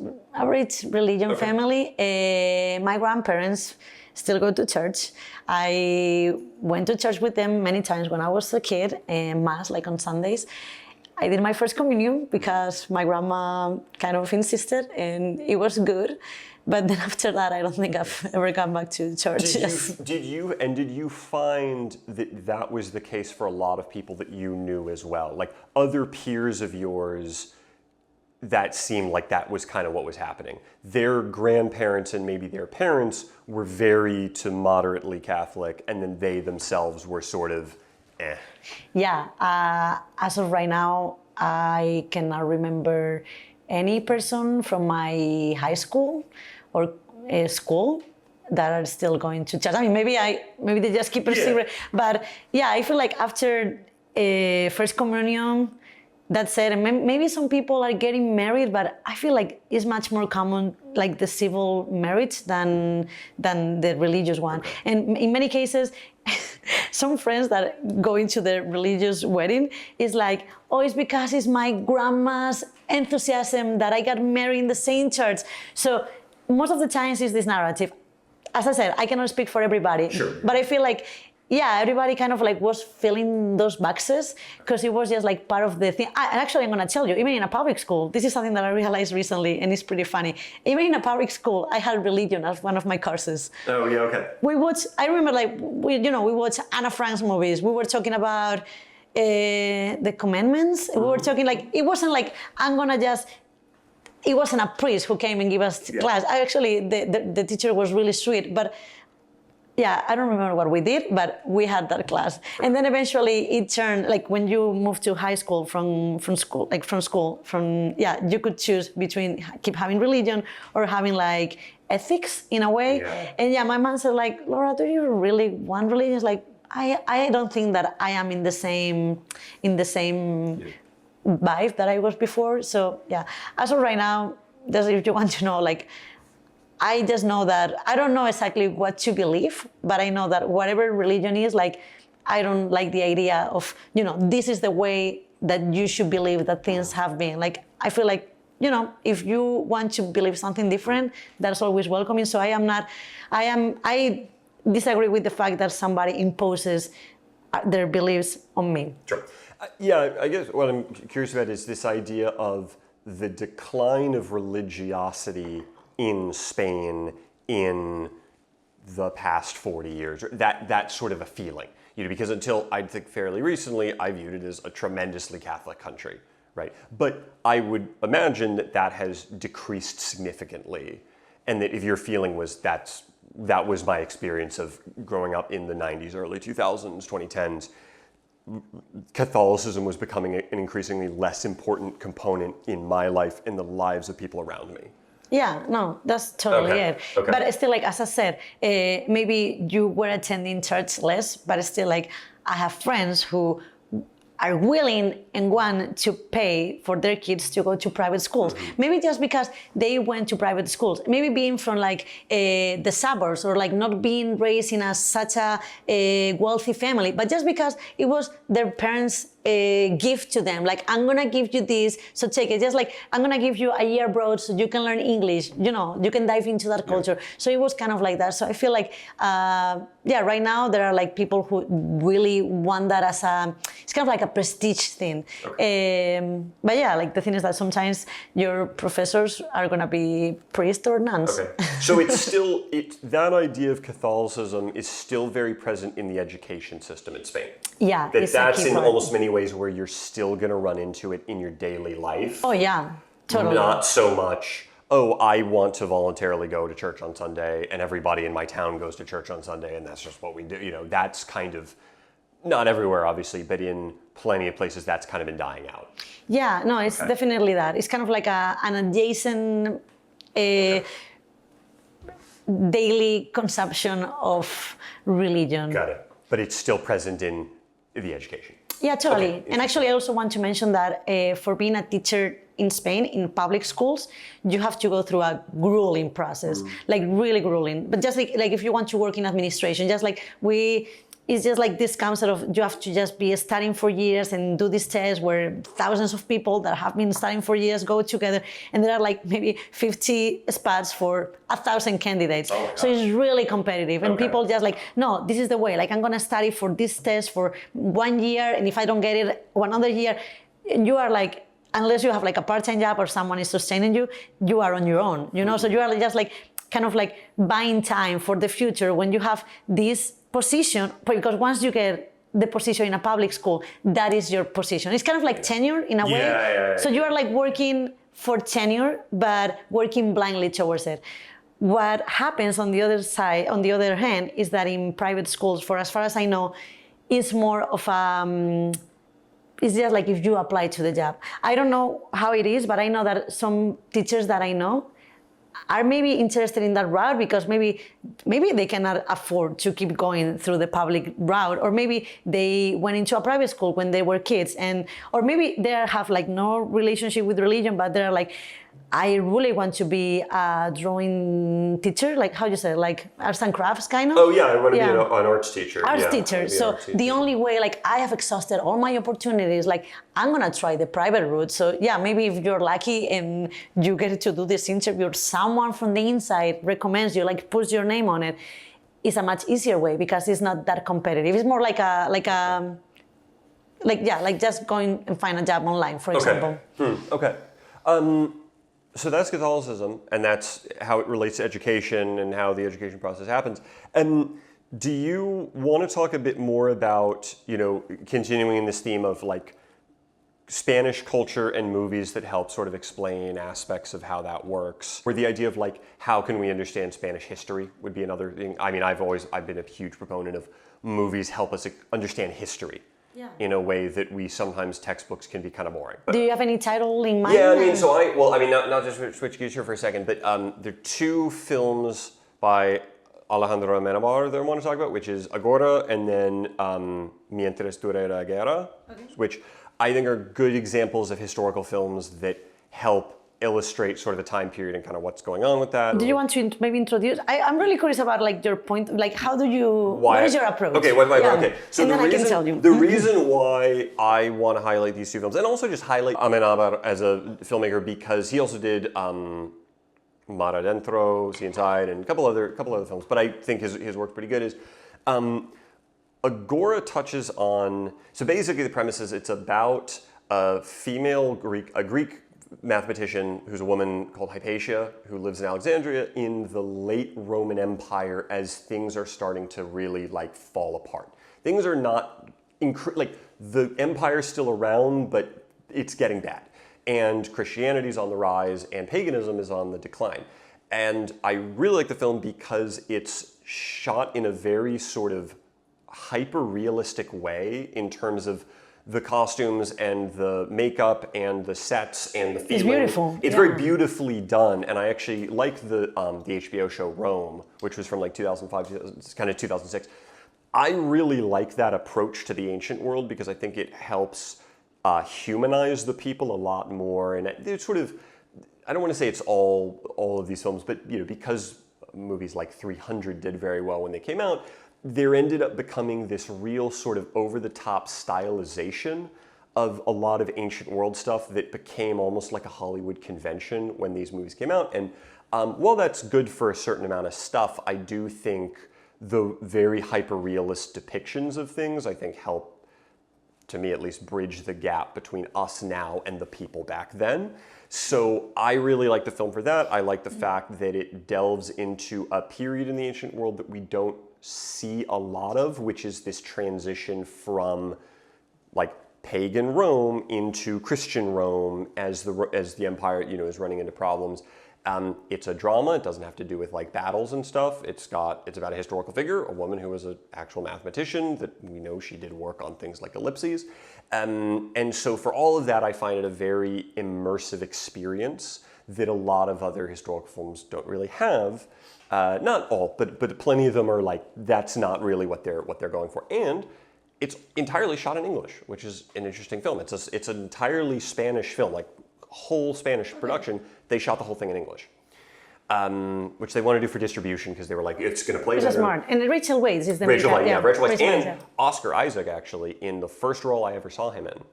religion family. My grandparents still go to church. I went to church with them many times when I was a kid, and mass like on Sundays. I did my first communion because my grandma kind of insisted, and it was good. But then after that, I don't think I've ever gone back to church. Did you find that was the case for a lot of people that you knew as well? Like other peers of yours that seemed like that was kind of what was happening. Their grandparents and maybe their parents were very to moderately Catholic, and then they themselves were sort of eh. Yeah, as of right now, I cannot remember any person from my high school or school that are still going to church. I mean, maybe they just keep it secret. But yeah, I feel like after First Communion, that's it. And maybe some people are getting married, but I feel like it's much more common, like the civil marriage than the religious one. And in many cases, some friends that go into the religious wedding is like, oh, it's because it's my grandma's enthusiasm that I got married in the same church. So most of the times it's this narrative. As I said, I cannot speak for everybody, but I feel like, yeah, everybody kind of like was filling those boxes because it was just like part of the thing. And actually, I'm going to tell you, even in a public school, this is something that I realized recently, and it's pretty funny. Even in a public school, I had religion as one of my courses. Oh, yeah, okay. I remember like, we watched Anna Frank's movies. We were talking about the commandments. We were talking like, it wasn't like, it wasn't a priest who came and gave us class. The teacher was really sweet, but yeah, I don't remember what we did, but we had that class. And then eventually it turned, like when you move to high school from school, you could choose between keep having religion or having like ethics in a way. Yeah. And yeah, my mom said like, Laura, do you really want religion? It's like, I don't think that I am in the same vibe that I was before. So yeah, as of right now, just if you want to know, like, I just know that I don't know exactly what to believe, but I know that whatever religion is, like, I don't like the idea of, this is the way that you should believe that things have been. Like, I feel like, if you want to believe something different, that's always welcoming. So I disagree with the fact that somebody imposes their beliefs on me. Sure. Yeah, I guess what I'm curious about is this idea of the decline of religiosity in Spain in the past 40 years. That sort of a feeling, because until I think fairly recently, I viewed it as a tremendously Catholic country, right? But I would imagine that has decreased significantly, and that if your feeling was that was my experience of growing up in the 90s, early 2000s, 2010s, Catholicism was becoming an increasingly less important component in my life and the lives of people around me. Yeah, no, that's totally it. Okay. But still, like, as I said, maybe you were attending church less, but still, like, I have friends who are willing and want to pay for their kids to go to private schools. Mm-hmm. Maybe just because they went to private schools. Maybe being from like the suburbs, or like not being raised in such a wealthy family, but just because it was their parents' gift to them. Like, I'm gonna give you this, so take it. Just like, I'm gonna give you a year abroad so you can learn English. You can dive into that culture. Yeah. So it was kind of like that. So I feel like, right now there are like people who really want that as it's kind of like a prestige thing. Okay. But yeah, like the thing is that sometimes your professors are gonna be priests or nuns. Okay. So that idea of Catholicism is still very present in the education system in Spain. Yeah, that's in almost many ways where you're still going to run into it in your daily life. Oh yeah, totally. Not so much, I want to voluntarily go to church on Sunday and everybody in my town goes to church on Sunday and that's just what we do. That's kind of, not everywhere obviously, but in plenty of places that's kind of been dying out. Yeah, no, it's definitely that. It's kind of like an adjacent daily consumption of religion. Got it. But it's still present in the education. Yeah, totally. Okay. And actually, I also want to mention that for being a teacher in Spain, in public schools, you have to go through a grueling process, like really grueling. But just like if you want to work in administration, it's just like this concept of you have to just be studying for years and do this test where thousands of people that have been studying for years go together, and there are like maybe 50 spots for 1,000 candidates. Oh, so it's really competitive, and people just like, no, this is the way. Like, I'm gonna study for this test for 1 year, and if I don't get it, another year. You are like, unless you have like a part-time job or someone is sustaining you, you are on your own. So you are just like kind of like buying time for the future when you have this position, because once you get the position in a public school, that is your position. It's kind of like tenure in a way. Yeah. So you are like working for tenure, but working blindly towards it. What happens on the other side, on the other hand, is that in private schools, for as far as I know, it's more of it's just like if you apply to the job. I don't know how it is, but I know that some teachers that I know are maybe interested in that route because maybe they cannot afford to keep going through the public route, or maybe they went into a private school when they were kids, or maybe they have like no relationship with religion, but they're like, I really want to be a drawing teacher, like how you say, like arts and crafts kind of. Oh yeah, I want to be an arts teacher. Arts teacher. So the only way, like I have exhausted all my opportunities, like I'm gonna try the private route. So yeah, maybe if you're lucky and you get to do this interview, or someone from the inside recommends you, like puts your name on it, it's a much easier way because it's not that competitive. It's more like just going and find a job online, for example. Okay. So that's Catholicism, and that's how it relates to education and how the education process happens. And do you want to talk a bit more about, continuing in this theme of like Spanish culture and movies that help sort of explain aspects of how that works? Or the idea of like, how can we understand Spanish history would be another thing. I mean, I've been a huge proponent of movies help us understand history. Yeah. In a way that sometimes textbooks can be kind of boring. But, do you have any title in mind? Yeah, I mean, not just switch gears here for a second, but there are two films by Alejandro Amenabar that I want to talk about, which is Agora and then Mientras dure la guerra, which I think are good examples of historical films that help illustrate sort of the time period and kind of what's going on with that. Do you want to maybe introduce? I'm really curious about like your point, like how do you, what is your approach? Okay, okay. So I can tell you. The reason why I want to highlight these two films, and also just highlight Amenabar as a filmmaker, because he also did Mar Adentro, See Inside, and a couple other films, but I think his work's pretty good, is Agora touches on, so basically the premise is it's about a Greek mathematician who's a woman called Hypatia who lives in Alexandria in the late Roman Empire as things are starting to really like fall apart. Things are not, like the empire's still around, but it's getting bad. And Christianity's on the rise and paganism is on the decline. And I really like the film because it's shot in a very sort of hyper-realistic way in terms of the costumes and the makeup and the sets and the feeling. It's beautiful. It's very beautifully done, and I actually like the HBO show Rome, which was from like 2005, kind of 2006. I really like that approach to the ancient world because I think it helps humanize the people a lot more, and it's sort of, I don't want to say it's all of these films, but you know, because movies like 300 did very well when they came out, there ended up becoming this real sort of over-the-top stylization of a lot of ancient world stuff that became almost like a Hollywood convention when these movies came out. And while that's good for a certain amount of stuff, I do think the very hyper-realist depictions of things, I think, help, to me at least, bridge the gap between us now and the people back then. So I really like the film for that. I like the fact that it delves into a period in the ancient world that we don't see a lot of, which is this transition from like pagan Rome into Christian Rome as the empire, you know, is running into problems. It's a drama. It doesn't have to do with like battles and stuff. It's about a historical figure, a woman who was an actual mathematician that we know she did work on things like ellipses. And so for all of that, I find it a very immersive experience that a lot of other historical films don't really have. Not all, but plenty of them are like, that's not really what they're going for. And it's entirely shot in English, which is an interesting film. It's an entirely Spanish film, like whole Spanish production. They shot the whole thing in English, which they want to do for distribution because they were like, it's going to play. Which is smart. And Rachel Weisz is the Rachel main Weisz, yeah, Rachel Weisz, and yeah. Oscar Isaac actually in the first role I ever saw him in.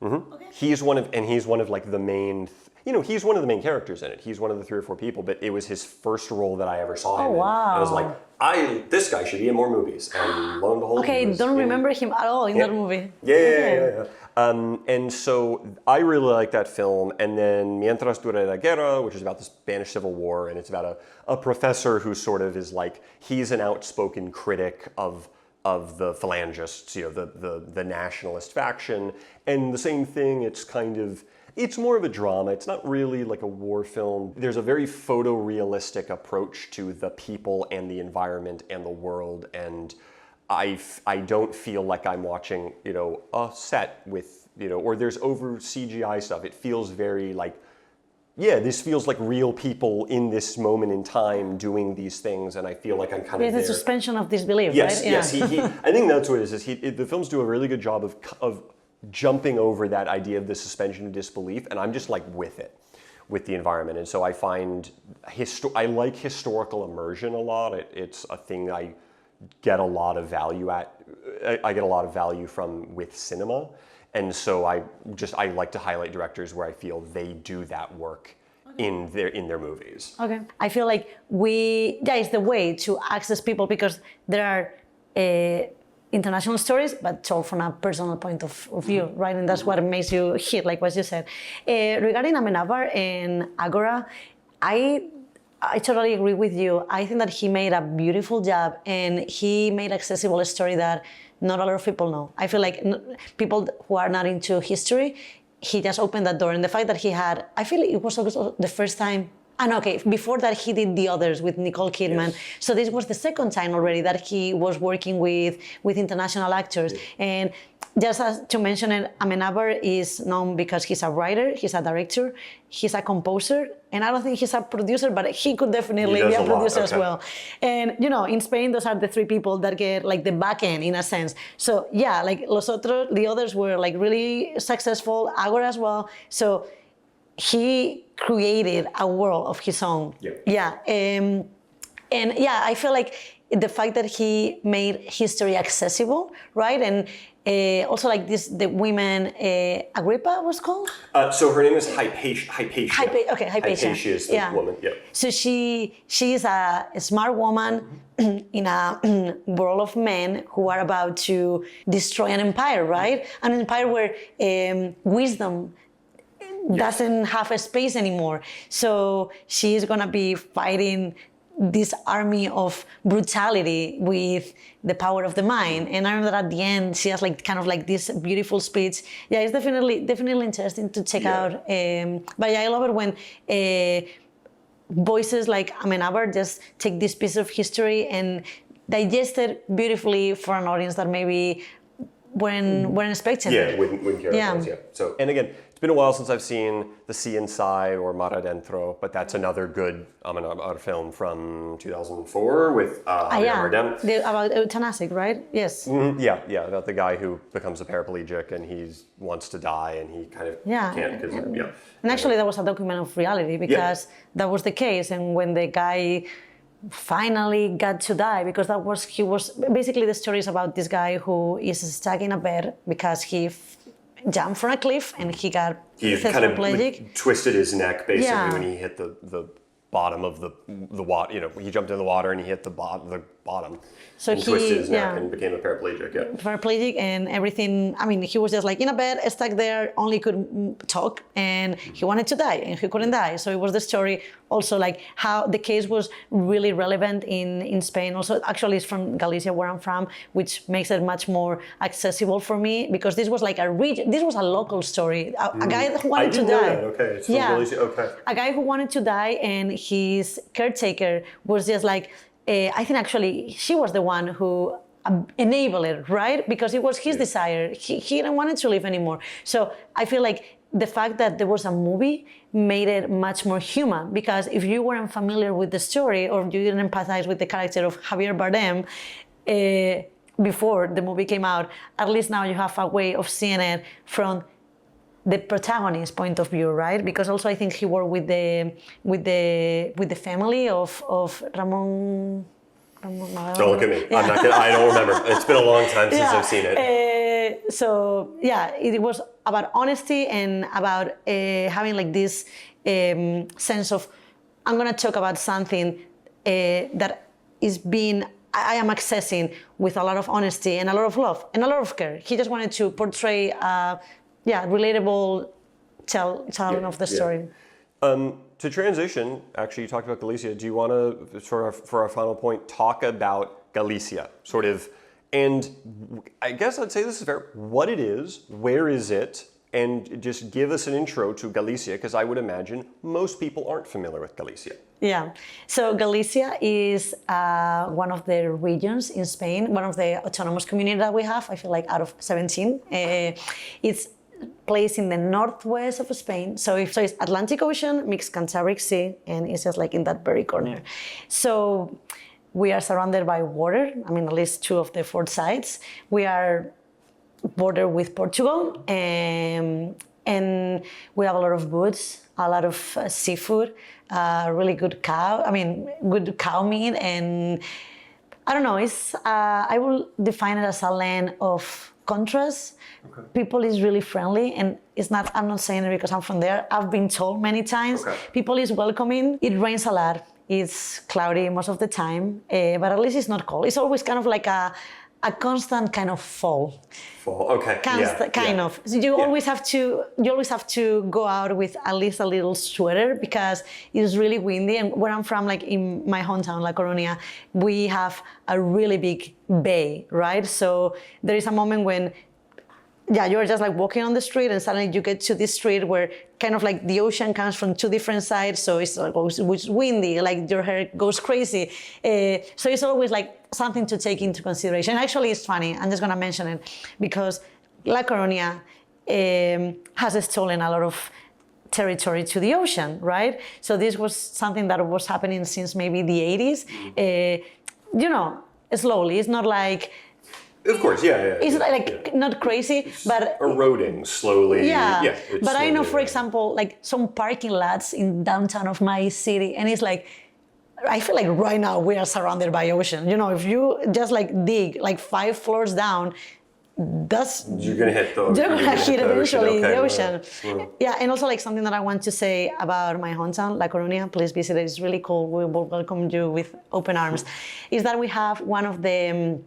Mm-hmm. Okay. He's one of like the main. He's one of the main characters in it. He's one of the 3 or 4 people, but it was his first role that I ever saw him in. I was like, this guy should be in more movies. And lo and behold, don't remember him at all in that movie. Yeah. And so I really like that film. And then Mientras dure la guerra, which is about the Spanish Civil War, and it's about a professor who sort of is like, he's an outspoken critic of the phalangists, the nationalist faction. And the same thing, it's more of a drama. It's not really like a war film. There's a very photorealistic approach to the people and the environment and the world. And I don't feel like I'm watching, a set with, or there's over CGI stuff. It feels very like, this feels like real people in this moment in time doing these things. And I feel like I'm kind of there. There's a suspension of disbelief, yes, right? Yes, I think that's what it is. The films do a really good job of jumping over that idea of the suspension of disbelief, and I'm just like with the environment. And so I find I like historical immersion a lot. It's a thing I get a lot of value from with cinema. And so I like to highlight directors where I feel they do that work in their movies. Okay. I feel like it's the way to access people because there are international stories, but told from a personal point of view, right? And that's what makes you hit, like what you said. Regarding Amenabar and Agora, I totally agree with you. I think that he made a beautiful job and he made accessible a story that not a lot of people know. I feel like people who are not into history, he just opened that door. And the fact that I feel like it was also the first time. Before that he did The Others with Nicole Kidman. Yes. So this was the second time already that he was working with international actors. Yes. And just as to mention it, Amenabar is known because he's a writer, he's a director, he's a composer, and I don't think he's a producer, but he could definitely be a producer as well. And in Spain, those are the 3 people that get like the back end in a sense. So yeah, like The Others were like really successful, Agora as well. So he created a world of his own. I feel like the fact that he made history accessible, right? And Also like this, the women, Agrippa was called? So her name is Hypatia. Hypatia. Hypatia is the woman, yeah. So she is a smart woman in a world of men who are about to destroy an empire, right? An empire where wisdom doesn't have a space anymore. So she is gonna be fighting this army of brutality with the power of the mind. And I remember that at the end she has like kind of like this beautiful speech. Yeah, it's definitely interesting to check out. But yeah, I love it when voices like Amenabar just take this piece of history and digest it beautifully for an audience that maybe weren't expecting it. Yeah, wouldn't care otherwise, yeah. So, and again, it's been a while since I've seen The Sea Inside or Mar Adentro, but that's another good Amenabar film from 2004 with Javier Bardem. About euthanasia, right? Yes. Mm-hmm. Yeah, about the guy who becomes a paraplegic and he wants to die and he kind of can't because, And actually that was a document of reality because that was the case. And when the guy finally got to die, because he was basically the story is about this guy who is stuck in a bed because he jumped from a cliff and he kind of twisted his neck basically when he hit the bottom of the water. You know, he jumped in the water and he hit the bottom. So he twisted his neck and became a paraplegic. Yeah. Paraplegic and everything. I mean, he was just like in a bed, stuck there, only could talk, and he wanted to die and he couldn't die. So it was the story also like how the case was really relevant in Spain. Also, actually, it's from Galicia, where I'm from, which makes it much more accessible for me because this was like this was a local story. A guy who wanted to die. Okay, it's from Galicia. Okay. A guy who wanted to die, and his caretaker was just like. I think actually she was the one who enabled it, right? Because it was his desire. He didn't want to live anymore. So I feel like the fact that there was a movie made it much more human, because if you weren't familiar with the story or you didn't empathize with the character of Javier Bardem before the movie came out, at least now you have a way of seeing it from the protagonist's point of view, right? Because also I think he worked with the family of Ramon. Don't look at me. Yeah. I don't remember. It's been a long time since I've seen it. So yeah, it was about honesty and about having like this sense of, I'm gonna talk about something that is being, I am accessing with a lot of honesty and a lot of love and a lot of care. He just wanted to portray relatable telling of the story. To transition, actually, you talked about Galicia. Do you want to, for our final point, talk about Galicia, sort of, and I guess I'd say this is fair, what it is, where is it, and just give us an intro to Galicia, because I would imagine most people aren't familiar with Galicia. Yeah, so Galicia is one of the regions in Spain, one of the autonomous communities that we have, I feel like out of 17. It's placed in the northwest of Spain. So it's Atlantic Ocean, mixed Cantabric Sea, and it's just like in that very corner. So we are surrounded by water. I mean, at least 2 of the 4 sides. We are bordered with Portugal, and we have a lot of woods, a lot of seafood, really good good cow meat, and I don't know, it's, I will define it as a land of contrast. Okay. People is really friendly, and it's not, I'm not saying it because I'm from there. I've been told many times, people is welcoming. It rains a lot. It's cloudy most of the time, but at least it's not cold. It's always kind of like a constant kind of fall. Okay. Kind of. So you always have to go out with at least a little sweater because it's really windy. And where I'm from, like in my hometown, La Coruña, we have a really big bay, right? So there is a moment when you're just like walking on the street and suddenly you get to this street where kind of like the ocean comes from 2 different sides. So it's like it's windy, like your hair goes crazy. So it's always like something to take into consideration. Actually, it's funny. I'm just going to mention it because La Coruña has stolen a lot of territory to the ocean, right? So this was something that was happening since maybe the 80s. Slowly. It's not like... Of course, It's like not crazy, it's but eroding slowly. But I know, for example, like some parking lots in downtown of my city, and it's like, I feel like right now we are surrounded by ocean. You know, if you just like dig like 5 floors down, you're gonna hit the you're gonna hit eventually the okay, ocean. Yeah, and also like something that I want to say about my hometown, La Coruña, please visit it, it's really cool. We will welcome you with open arms. Is that we have one of the,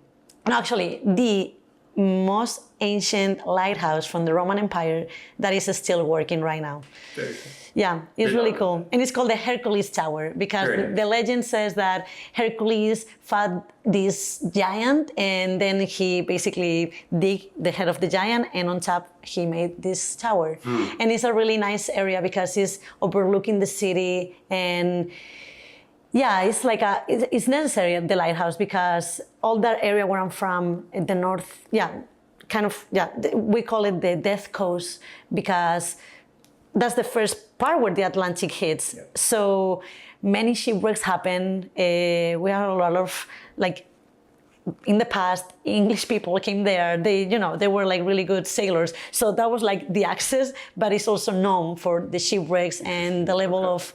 actually the most ancient lighthouse from the Roman Empire that is still working right now. Very cool. Yeah, it's really cool. And it's called the Hercules Tower because the legend says that Hercules fought this giant and then he basically dig the head of the giant and on top he made this tower. And it's a really nice area because it's overlooking the city and yeah, it's like it's necessary at the lighthouse because all that area where I'm from, in the north, we call it the Death Coast because that's the first part where the Atlantic hits. Yeah. So many shipwrecks happen. We have a lot of like in the past, English people came there. They were like really good sailors. So that was like the access, but it's also known for the shipwrecks and the level of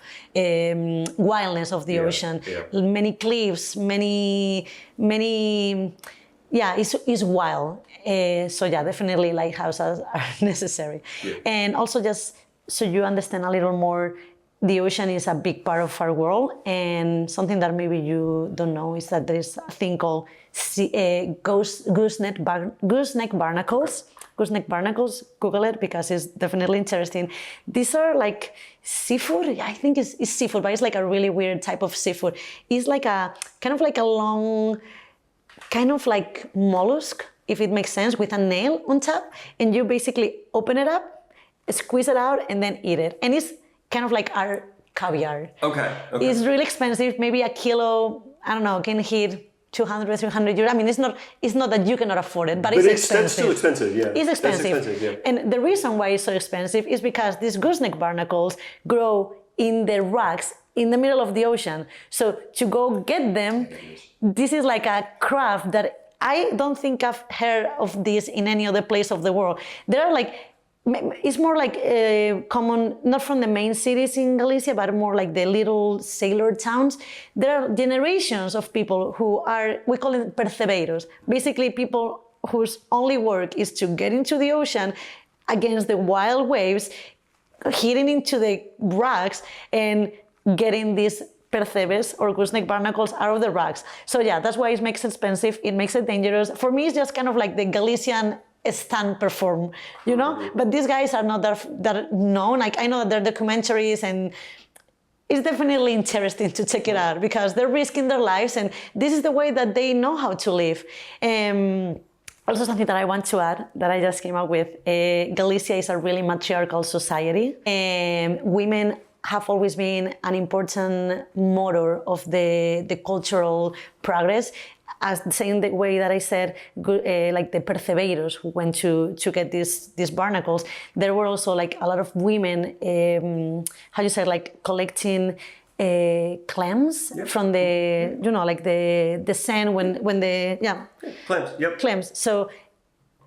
wildness of the ocean. Yeah. Many cliffs, many. Yeah, it's wild. So yeah, definitely lighthouses are necessary. Yeah. And also just so you understand a little more, the ocean is a big part of our world, and something that maybe you don't know is that there's a thing called gooseneck barnacles. Gooseneck barnacles, Google it because it's definitely interesting. These are like seafood. I think it's seafood, but it's like a really weird type of seafood. It's like a kind of like a long, kind of like mollusk, if it makes sense, with a nail on top, and you basically open it up, squeeze it out, and then eat it. And it's kind of like our caviar. Okay. It's really expensive. Maybe a kilo, I don't know, can hit 200, 300 euros. I mean, it's not that you cannot afford it, but it's expensive. That's still expensive, yeah. It's expensive. Yeah. And the reason why it's so expensive is because these gooseneck barnacles grow in the rocks in the middle of the ocean. So to go get them, this is like a craft that I don't think I've heard of this in any other place of the world. There are like, it's more like common, not from the main cities in Galicia, but more like the little sailor towns. There are generations of people who are, we call it percebeiros, basically people whose only work is to get into the ocean against the wild waves, hitting into the rocks and getting these percebes or gooseneck barnacles out of the rocks. So yeah, that's why it makes it expensive, it makes it dangerous. For me, it's just kind of like the Galician stand perform, you know? But these guys are not that known. Like I know that there are documentaries and it's definitely interesting to check it out because they're risking their lives and this is the way that they know how to live. Also something that I want to add that I just came up with, Galicia is a really matriarchal society and women have always been an important motor of the cultural progress. As the same way that I said, like the percebeiros who went to get these barnacles, there were also like a lot of women, like collecting clams from the, like the sand when the, clams, yep. Clams. So,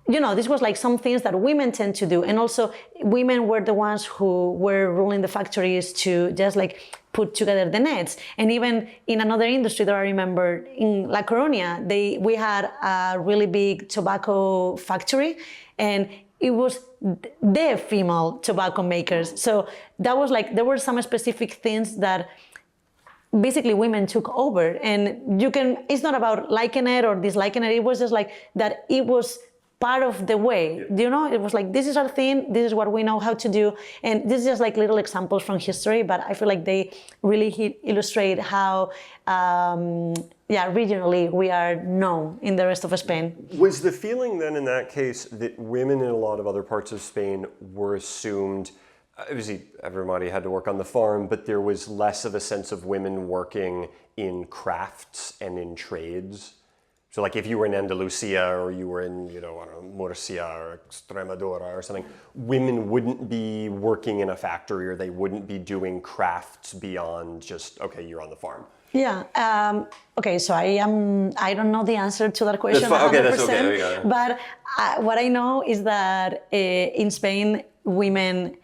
this was like some things that women tend to do. And also women were the ones who were ruling the factories to just like put together the nets. And even in another industry that I remember in La Coruña, we had a really big tobacco factory and it was the female tobacco makers. So that was like, there were some specific things that basically women took over and it's not about liking it or disliking it. It was just like that it was part of the way, it was like, this is our thing, this is what we know how to do. And this is just like little examples from history, but I feel like they really illustrate how, regionally we are known in the rest of Spain. Was the feeling then in that case that women in a lot of other parts of Spain were assumed, obviously everybody had to work on the farm, but there was less of a sense of women working in crafts and in trades? So like if you were in Andalusia or you were in, Murcia or Extremadura or something, women wouldn't be working in a factory or they wouldn't be doing crafts beyond just, okay, you're on the farm. Yeah. Okay, so I don't know the answer to that question. That's 100%, okay, that's okay. There you go. But what I know is that in Spain, women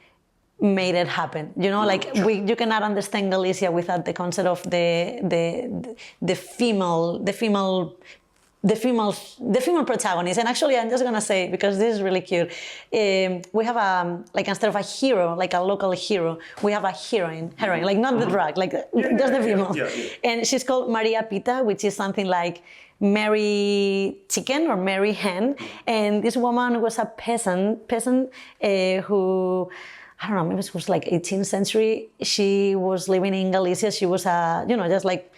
made it happen. You cannot understand Galicia without the concept of the female the female protagonist. And actually, I'm just gonna say, because this is really cute, we have like instead of a hero, like a local hero, we have a heroine, like not the drag, like just the female. And she's called Maria Pita, which is something like Mary Chicken or Mary Hen. And this woman was a peasant who, I don't know, maybe it was like 18th century. She was living in Galicia. She was just like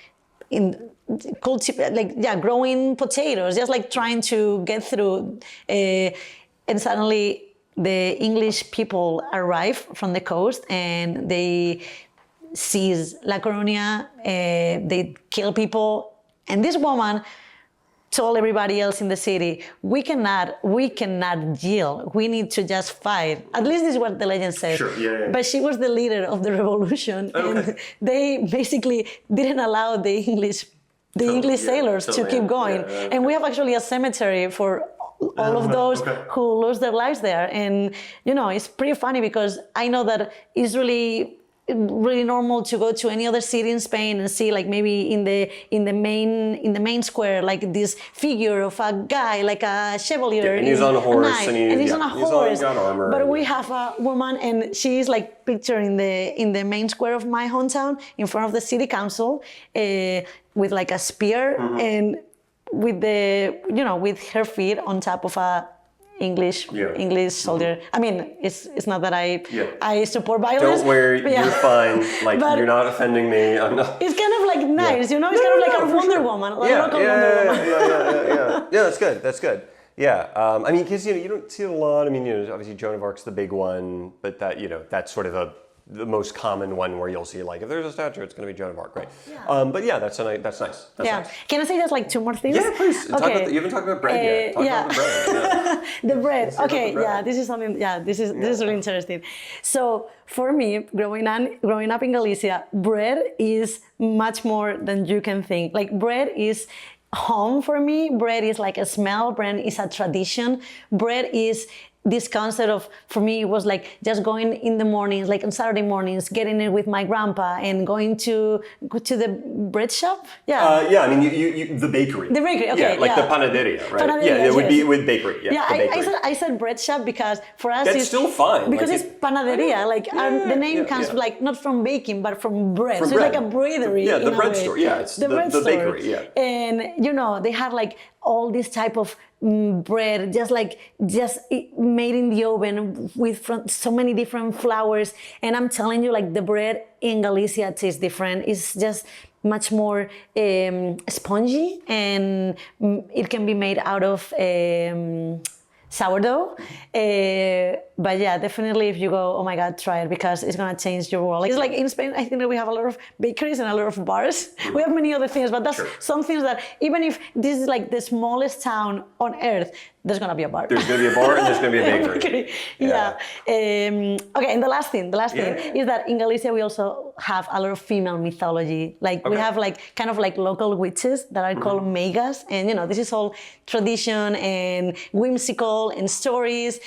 growing potatoes, just like trying to get through. And suddenly the English people arrive from the coast and they seize La Coruña. They kill people. And this woman told everybody else in the city, we cannot yield. We need to just fight. At least this is what the legend says. Sure. Yeah. But she was the leader of the revolution, and they basically didn't allow the English sailors to keep going. And we have actually a cemetery for all of those who lost their lives there. And it's pretty funny because I know that it's really normal to go to any other city in Spain and see like maybe in the main square like this figure of a guy like a chevalier, and he's on a horse, and he's on a horse. He's got armor. But we have a woman, and she's like pictured in the main square of my hometown in front of the city council with like a spear and with with her feet on top of a English soldier. I mean, it's not that I support violence. Don't worry, you're fine. Like you're not offending me. I'm not. It's kind of like nice, It's kind of like a Wonder Woman, local Wonder Woman. Yeah, that's good. That's good. Yeah, I mean, because you don't see it a lot. I mean, obviously Joan of Arc's the big one, but that that's sort of the most common one where you'll see like if there's a statue, it's going to be Joan of Arc, right? Yeah. But yeah, that's nice. That's nice. Can I say just like two more things? Yeah, please. Okay. You haven't talked about bread yet. Talk about the bread. Yeah. The bread. Okay. Yeah, this is something. Yeah, this is really interesting. So for me, growing up in Galicia, bread is much more than you can think. Like bread is home for me. Bread is like a smell. Bread is a tradition. Bread is this concept of, for me, it was like just going in the mornings, like on Saturday mornings, getting it with my grandpa and going to the bread shop. Yeah. I mean, you the bakery. The bakery, okay. Yeah, like the panaderia, right? Panaderia, it would be with bakery. Yeah, I said bread shop because for us it's still fine. Because it's panaderia. The name comes like not from baking, but from bread. From so bread. It's like a breadery. Yeah, the bread store. Yeah, it's the bakery. Yeah. And they have like all this type of bread, just made in the oven with so many different flours. And I'm telling you, like the bread in Galicia tastes different. It's just much more spongy, and it can be made out of sourdough. But yeah, definitely if you go, oh my God, try it because it's going to change your world. It's like in Spain, I think that we have a lot of bakeries and a lot of bars. We have many other things, but that's some things that even if this is like the smallest town on earth, there's going to be a bar. There's going to be a bar and there's going to be a bakery. Yeah. Okay, and the last thing is that in Galicia we also have a lot of female mythology. Like we have like kind of like local witches that are called Mesias, and this is all tradition and whimsical and stories.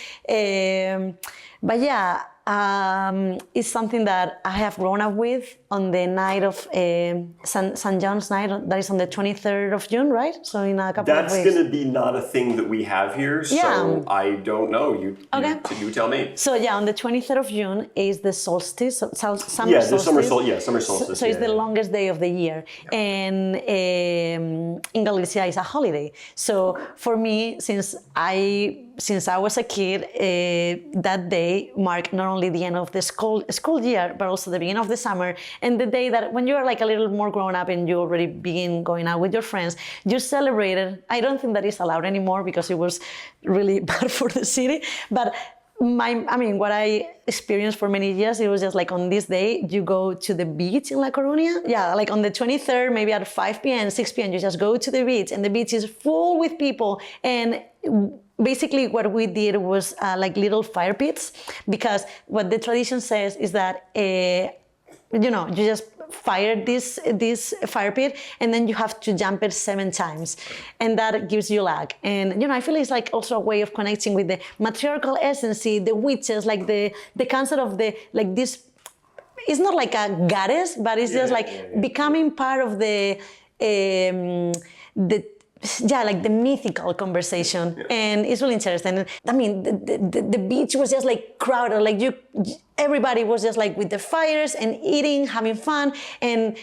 But yeah, it's something that I have grown up with on the night of St. John's night. That is on the 23rd of June, right? So in a couple of weeks. That's going to be not a thing that we have here, so I don't know. You tell me. So yeah, on the 23rd of June is the solstice, summer solstice. Summer solstice. So it's the longest day of the year. Yeah. And in Galicia, it's a holiday. So for me, since I was a kid, that day marked not only the end of the school year, but also the beginning of the summer, and the day that when you are like a little more grown up and you already begin going out with your friends, you celebrated. I don't think that is allowed anymore because it was really bad for the city, but what I experienced for many years, it was just like on this day, you go to the beach in La Coruña. Yeah, like on the 23rd, maybe at 5 p.m., 6 p.m., you just go to the beach, and the beach is full with people. And basically what we did was like little fire pits, because what the tradition says is that, you just fire this fire pit, and then you have to jump it 7 times, and that gives you luck. And I feel it's like also a way of connecting with the matriarchal essence, the witches, like the concept of this. It's not like a goddess, but it's just becoming part of the yeah, like the mythical conversation, and it's really interesting. I mean, the beach was just like crowded, like everybody was just like with the fires and eating, having fun, and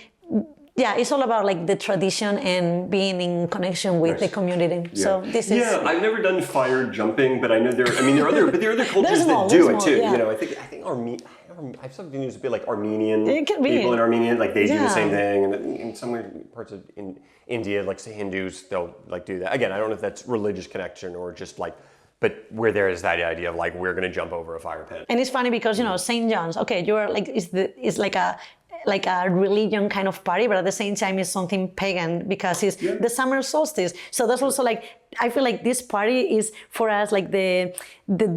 yeah, it's all about like the tradition and being in connection with the community. Yeah. So this is I've never done fire jumping, but I know there are other cultures that do it too. You know, I think I've something news a bit like Armenian people in Armenia, like they do the same thing, and in some weird parts of India, like say Hindus, they'll like do that. Again, I don't know if that's religious connection or just like, but where there is that idea of like we're going to jump over a fire pit. And it's funny because St. John's, okay, you're like it's like a religion kind of party, but at the same time it's something pagan because it's the summer solstice. So that's also like, I feel like this party is for us like the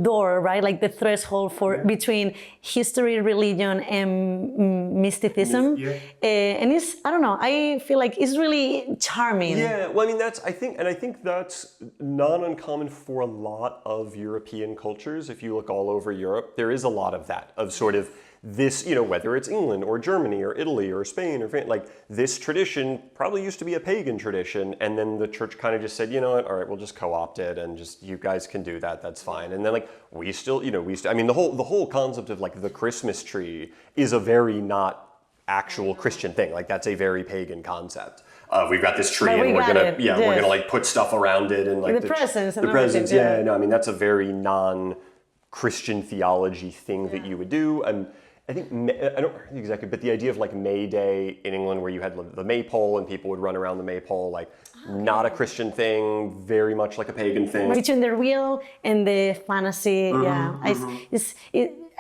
door, right? Like the threshold for between history, religion, and mysticism. And it's, I don't know, I feel like it's really charming. Yeah, well, I mean, I think that's not uncommon for a lot of European cultures. If you look all over Europe, there is a lot of that, of sort of this, whether it's England or Germany or Italy or Spain or France, like this tradition probably used to be a pagan tradition, and then the church kind of just said, you know what, all right, we'll just co-opt it, and just you guys can do that, that's fine. And then like we still, I mean, the whole concept of like the Christmas tree is a very not actual Christian thing. Like that's a very pagan concept. We've got this tree, and we're gonna like put stuff around it, and like the presents, Yeah, no, I mean that's a very non-Christian theology thing that you would do. And I think, I don't know exactly, but the idea of like May Day in England where you had the maypole and people would run around the maypole, like not a Christian thing, very much like a pagan thing. Between the real and the fantasy,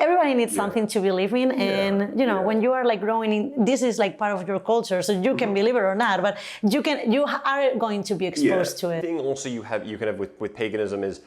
everybody needs something to believe in, and when you are like growing in, this is like part of your culture, so you can believe it or not, but you are going to be exposed to it. The thing also you can have with paganism is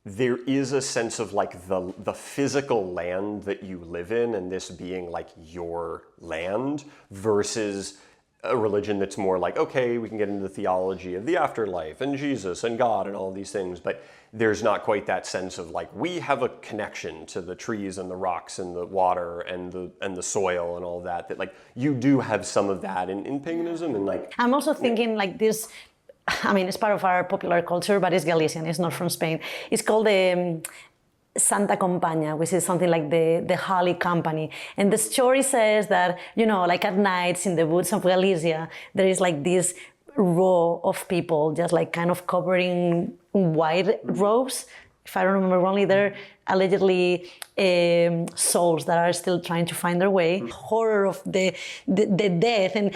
there is a sense of like the physical land that you live in, and this being like your land, versus a religion that's more like, okay, we can get into the theology of the afterlife and Jesus and God and all these things, but there's not quite that sense of like, we have a connection to the trees and the rocks and the water and the soil and all that like you do have some of that in paganism. And like I'm also thinking like this, I mean, it's part of our popular culture, but it's Galician, it's not from Spain. It's called the Santa Compaña, which is something like the Holy Company. And the story says that, like at nights in the woods of Galicia, there is like this row of people just like kind of covering white robes. If I don't remember wrongly, they're allegedly souls that are still trying to find their way. Horror of the death, and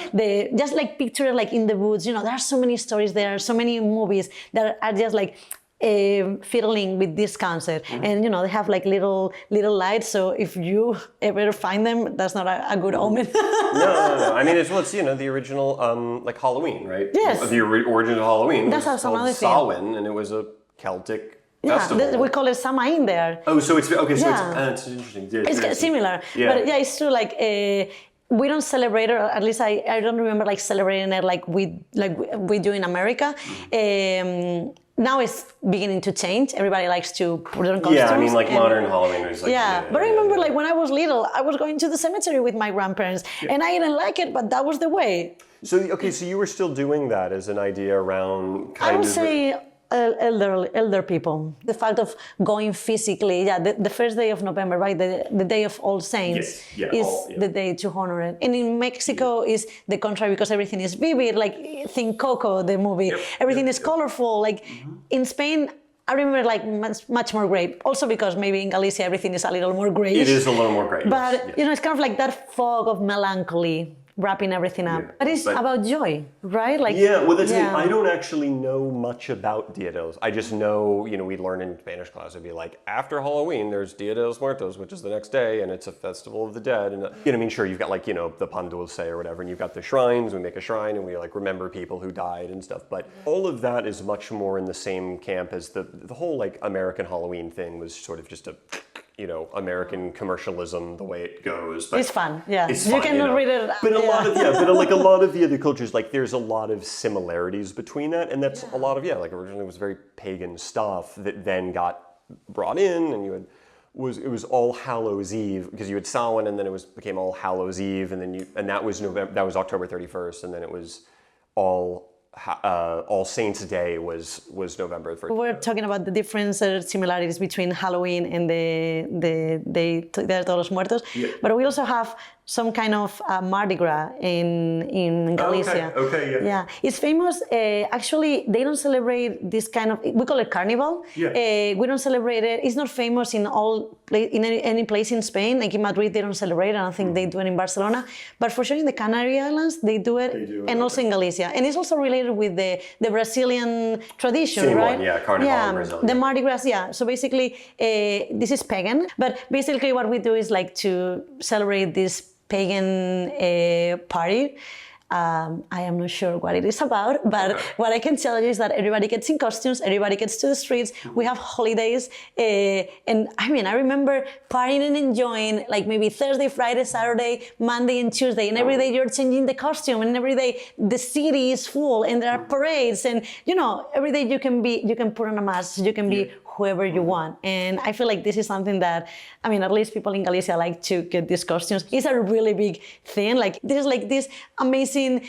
just like picture like in the woods, there are so many stories, there are so many movies that are just like fiddling with this concept. And they have like little lights, so if you ever find them, that's not a good omen. No. I mean, it's the original like Halloween, right? Yes. The origin of Halloween was called another Samhain, and it was a Celtic festival. We call it Samhain there. Oh, so it's okay. So it's interesting. It's similar, but it's true. Like we don't celebrate it, or at least I don't remember like celebrating it like we do in America. Now it's beginning to change. Everybody likes to put on costumes. Yeah, I mean, like modern Halloween is like. But I remember like when I was little, I was going to the cemetery with my grandparents, and I didn't like it, but that was the way. So you were still doing that as an idea around I would say elder people. The fact of going physically, the first day of November, right? The day of All Saints is the day to honor it. And in Mexico is the contrary, because everything is vivid, like think Coco, the movie. Everything is colorful. Like in Spain, I remember like much more gray. Also because maybe in Galicia everything is a little more gray. It is a little more gray. But it's kind of like that fog of melancholy wrapping everything up. But it's about joy, right? Like well, that's the thing. I don't actually know much about Dia de los. I just know, we learn in Spanish class, it'd be like, after Halloween, there's Dia de los Muertos, which is the next day, and it's a festival of the dead. And sure, you've got like, the Pan Dulce or whatever, and you've got the shrines, we make a shrine, and we like remember people who died and stuff. But all of that is much more in the same camp as the whole like American Halloween thing was sort of just a American commercialism, the way it goes. But it's fun, It's fun, you cannot read it. But a lot of the other cultures, like there's a lot of similarities between that, and that's a lot of like originally it was very pagan stuff that then got brought in, and it was All Hallows Eve, because you had Samhain, and then it became All Hallows Eve, and then that was October 31st, and then it was All All Saints Day was November 13th. We're talking about the difference or similarities between Halloween and the Day de Todos los Muertos, but we also have some kind of Mardi Gras in Galicia. Okay, yeah. It's famous. Actually, they don't celebrate this kind of. We call it Carnival. Yeah. We don't celebrate it. It's not famous in any place in Spain. Like in Madrid, they don't celebrate it. I don't think they do it in Barcelona. But for sure, in the Canary Islands, they do it, and also in Galicia. And it's also related with the Brazilian tradition, Same right? one, yeah, Carnival in Brazil. The Mardi Gras, yeah. So basically, this is pagan. But basically, what we do is like to celebrate this pagan party. I am not sure what it is about, but what I can tell you is that everybody gets in costumes, everybody gets to the streets, we have holidays, and I mean, I remember partying and enjoying like maybe Thursday, Friday, Saturday, Monday and Tuesday, and every day you're changing the costume, and every day the city is full, and there are parades, and you know, every day you can put on a mask, you can be whoever you want. And I feel like this is something that, I mean, at least people in Galicia like to get these costumes. It's a really big thing. Like there's like this amazing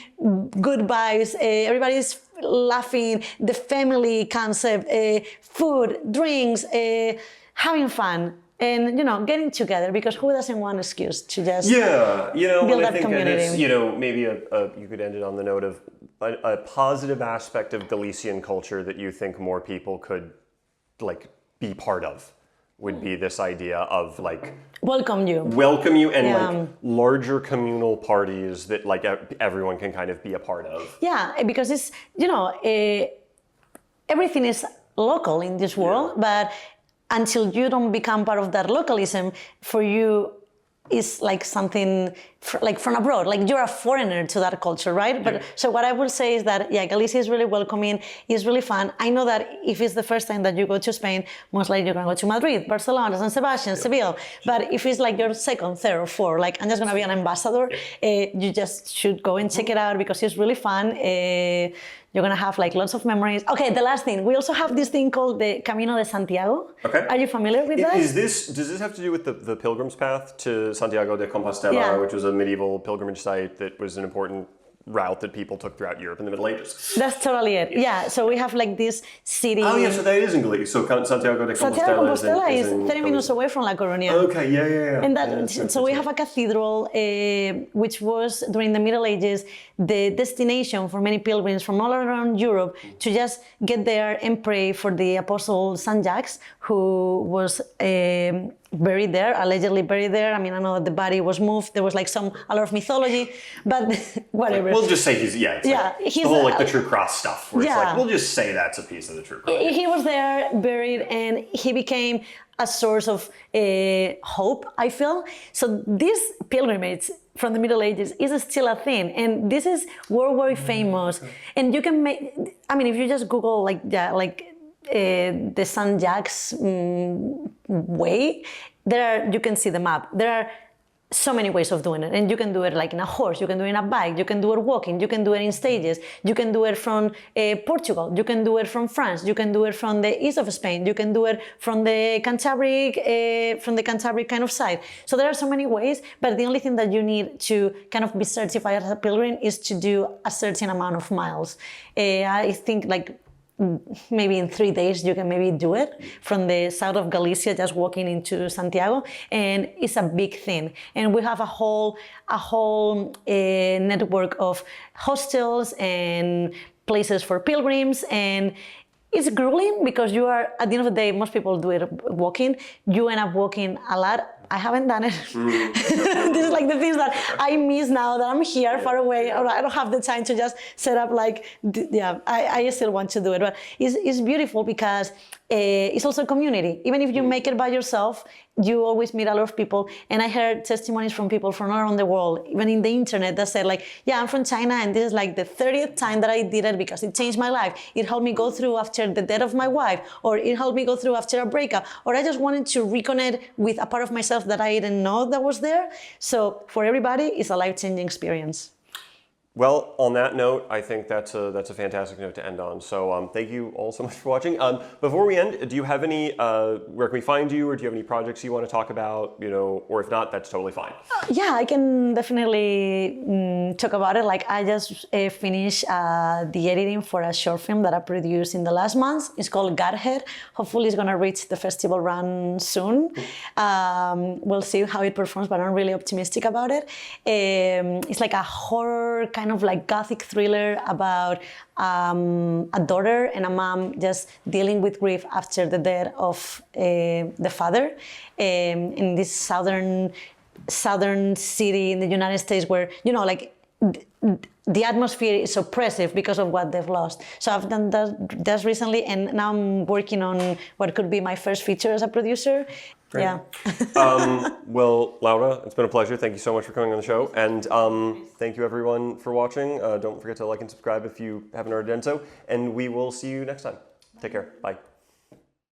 good vibes. Everybody's laughing, the family concept, food, drinks, having fun. And, you know, getting together, because who doesn't want an excuse to just build that community? And it's, maybe you could end it on the note of a positive aspect of Galician culture that you think more people could like be part of would be this idea of like welcome you and like larger communal parties that like everyone can kind of be a part of. Yeah, because it's, everything is local in this world, but until you don't become part of that localism, for you is like something like from abroad, like you're a foreigner to that culture, right? But so what I will say is that, Galicia is really welcoming, it's really fun. I know that if it's the first time that you go to Spain, most likely you're gonna go to Madrid, Barcelona, San Sebastian, Seville. But if it's like your second, third, or fourth, like I'm just gonna be an ambassador, you just should go and check it out because it's really fun. You're gonna have like lots of memories. Okay, the last thing, we also have this thing called the Camino de Santiago. Okay. Are you familiar with that? Does this have to do with the pilgrim's path to Santiago de Compostela, which was a medieval pilgrimage site that was an important route that people took throughout Europe in the Middle Ages? That's totally it. Yeah, so we have like this city. Oh yeah, so that is in Galicia. So Santiago de Compostela is 30 minutes away from La Coruña. Okay, yeah. And so we have a cathedral, which was during the Middle Ages the destination for many pilgrims from all around Europe to just get there and pray for the Apostle Saint Jacques, who was buried there, allegedly buried there. I mean, I know that the body was moved. There was like a lot of mythology, but whatever. We'll just say he's the whole like the true cross stuff. Where it's like, we'll just say that's a piece of the true cross. He was there buried, and he became a source of hope, I feel. So this pilgrimage from the Middle Ages is still a thing, and this is worldwide famous. And you can make, I mean, if you just Google the Saint Jacques way, you can see the map. There are so many ways of doing it, and you can do it like in a horse, you can do it in a bike, you can do it walking, you can do it in stages, you can do it from Portugal, you can do it from France, you can do it from the east of Spain, you can do it from the Cantabric kind of side. So there are so many ways, but the only thing that you need to kind of be certified as a pilgrim is to do a certain amount of miles. I think like maybe in 3 days you can maybe do it from the south of Galicia, just walking into Santiago, and it's a big thing. And we have a whole network of hostels and places for pilgrims, and it's grueling because you are, at the end of the day, most people do it walking. You end up walking a lot. I haven't done it. This is like the things that I miss now that I'm here far away, or I don't have the time to just set up I still want to do it. But it's beautiful because it's also a community. Even if you make it by yourself, you always meet a lot of people. And I heard testimonies from people from all around the world, even in the internet, that said like, I'm from China, and this is like the 30th time that I did it because it changed my life. It helped me go through after the death of my wife, or it helped me go through after a breakup, or I just wanted to reconnect with a part of myself that I didn't know that was there. So for everybody, it's a life-changing experience. Well, on that note, I think that's a fantastic note to end on. So thank you all so much for watching. Before we end, do you have any, where can we find you, or do you have any projects you want to talk about, or if not, that's totally fine. Yeah, I can definitely talk about it. Like, I just finished the editing for a short film that I produced in the last month. It's called Godhead. Hopefully it's gonna reach the festival run soon. We'll see how it performs, but I'm really optimistic about it. It's like a horror kind of like gothic thriller about a daughter and a mom just dealing with grief after the death of the father in this southern city in the United States, where like the atmosphere is oppressive because of what they've lost. So I've done that recently, and now I'm working on what could be my first feature as a producer. Great. Yeah. Well, Laura, it's been a pleasure. Thank you so much for coming on the show. And thank you everyone for watching. Don't forget to like and subscribe if you haven't already done so. And we will see you next time. Take care. Bye.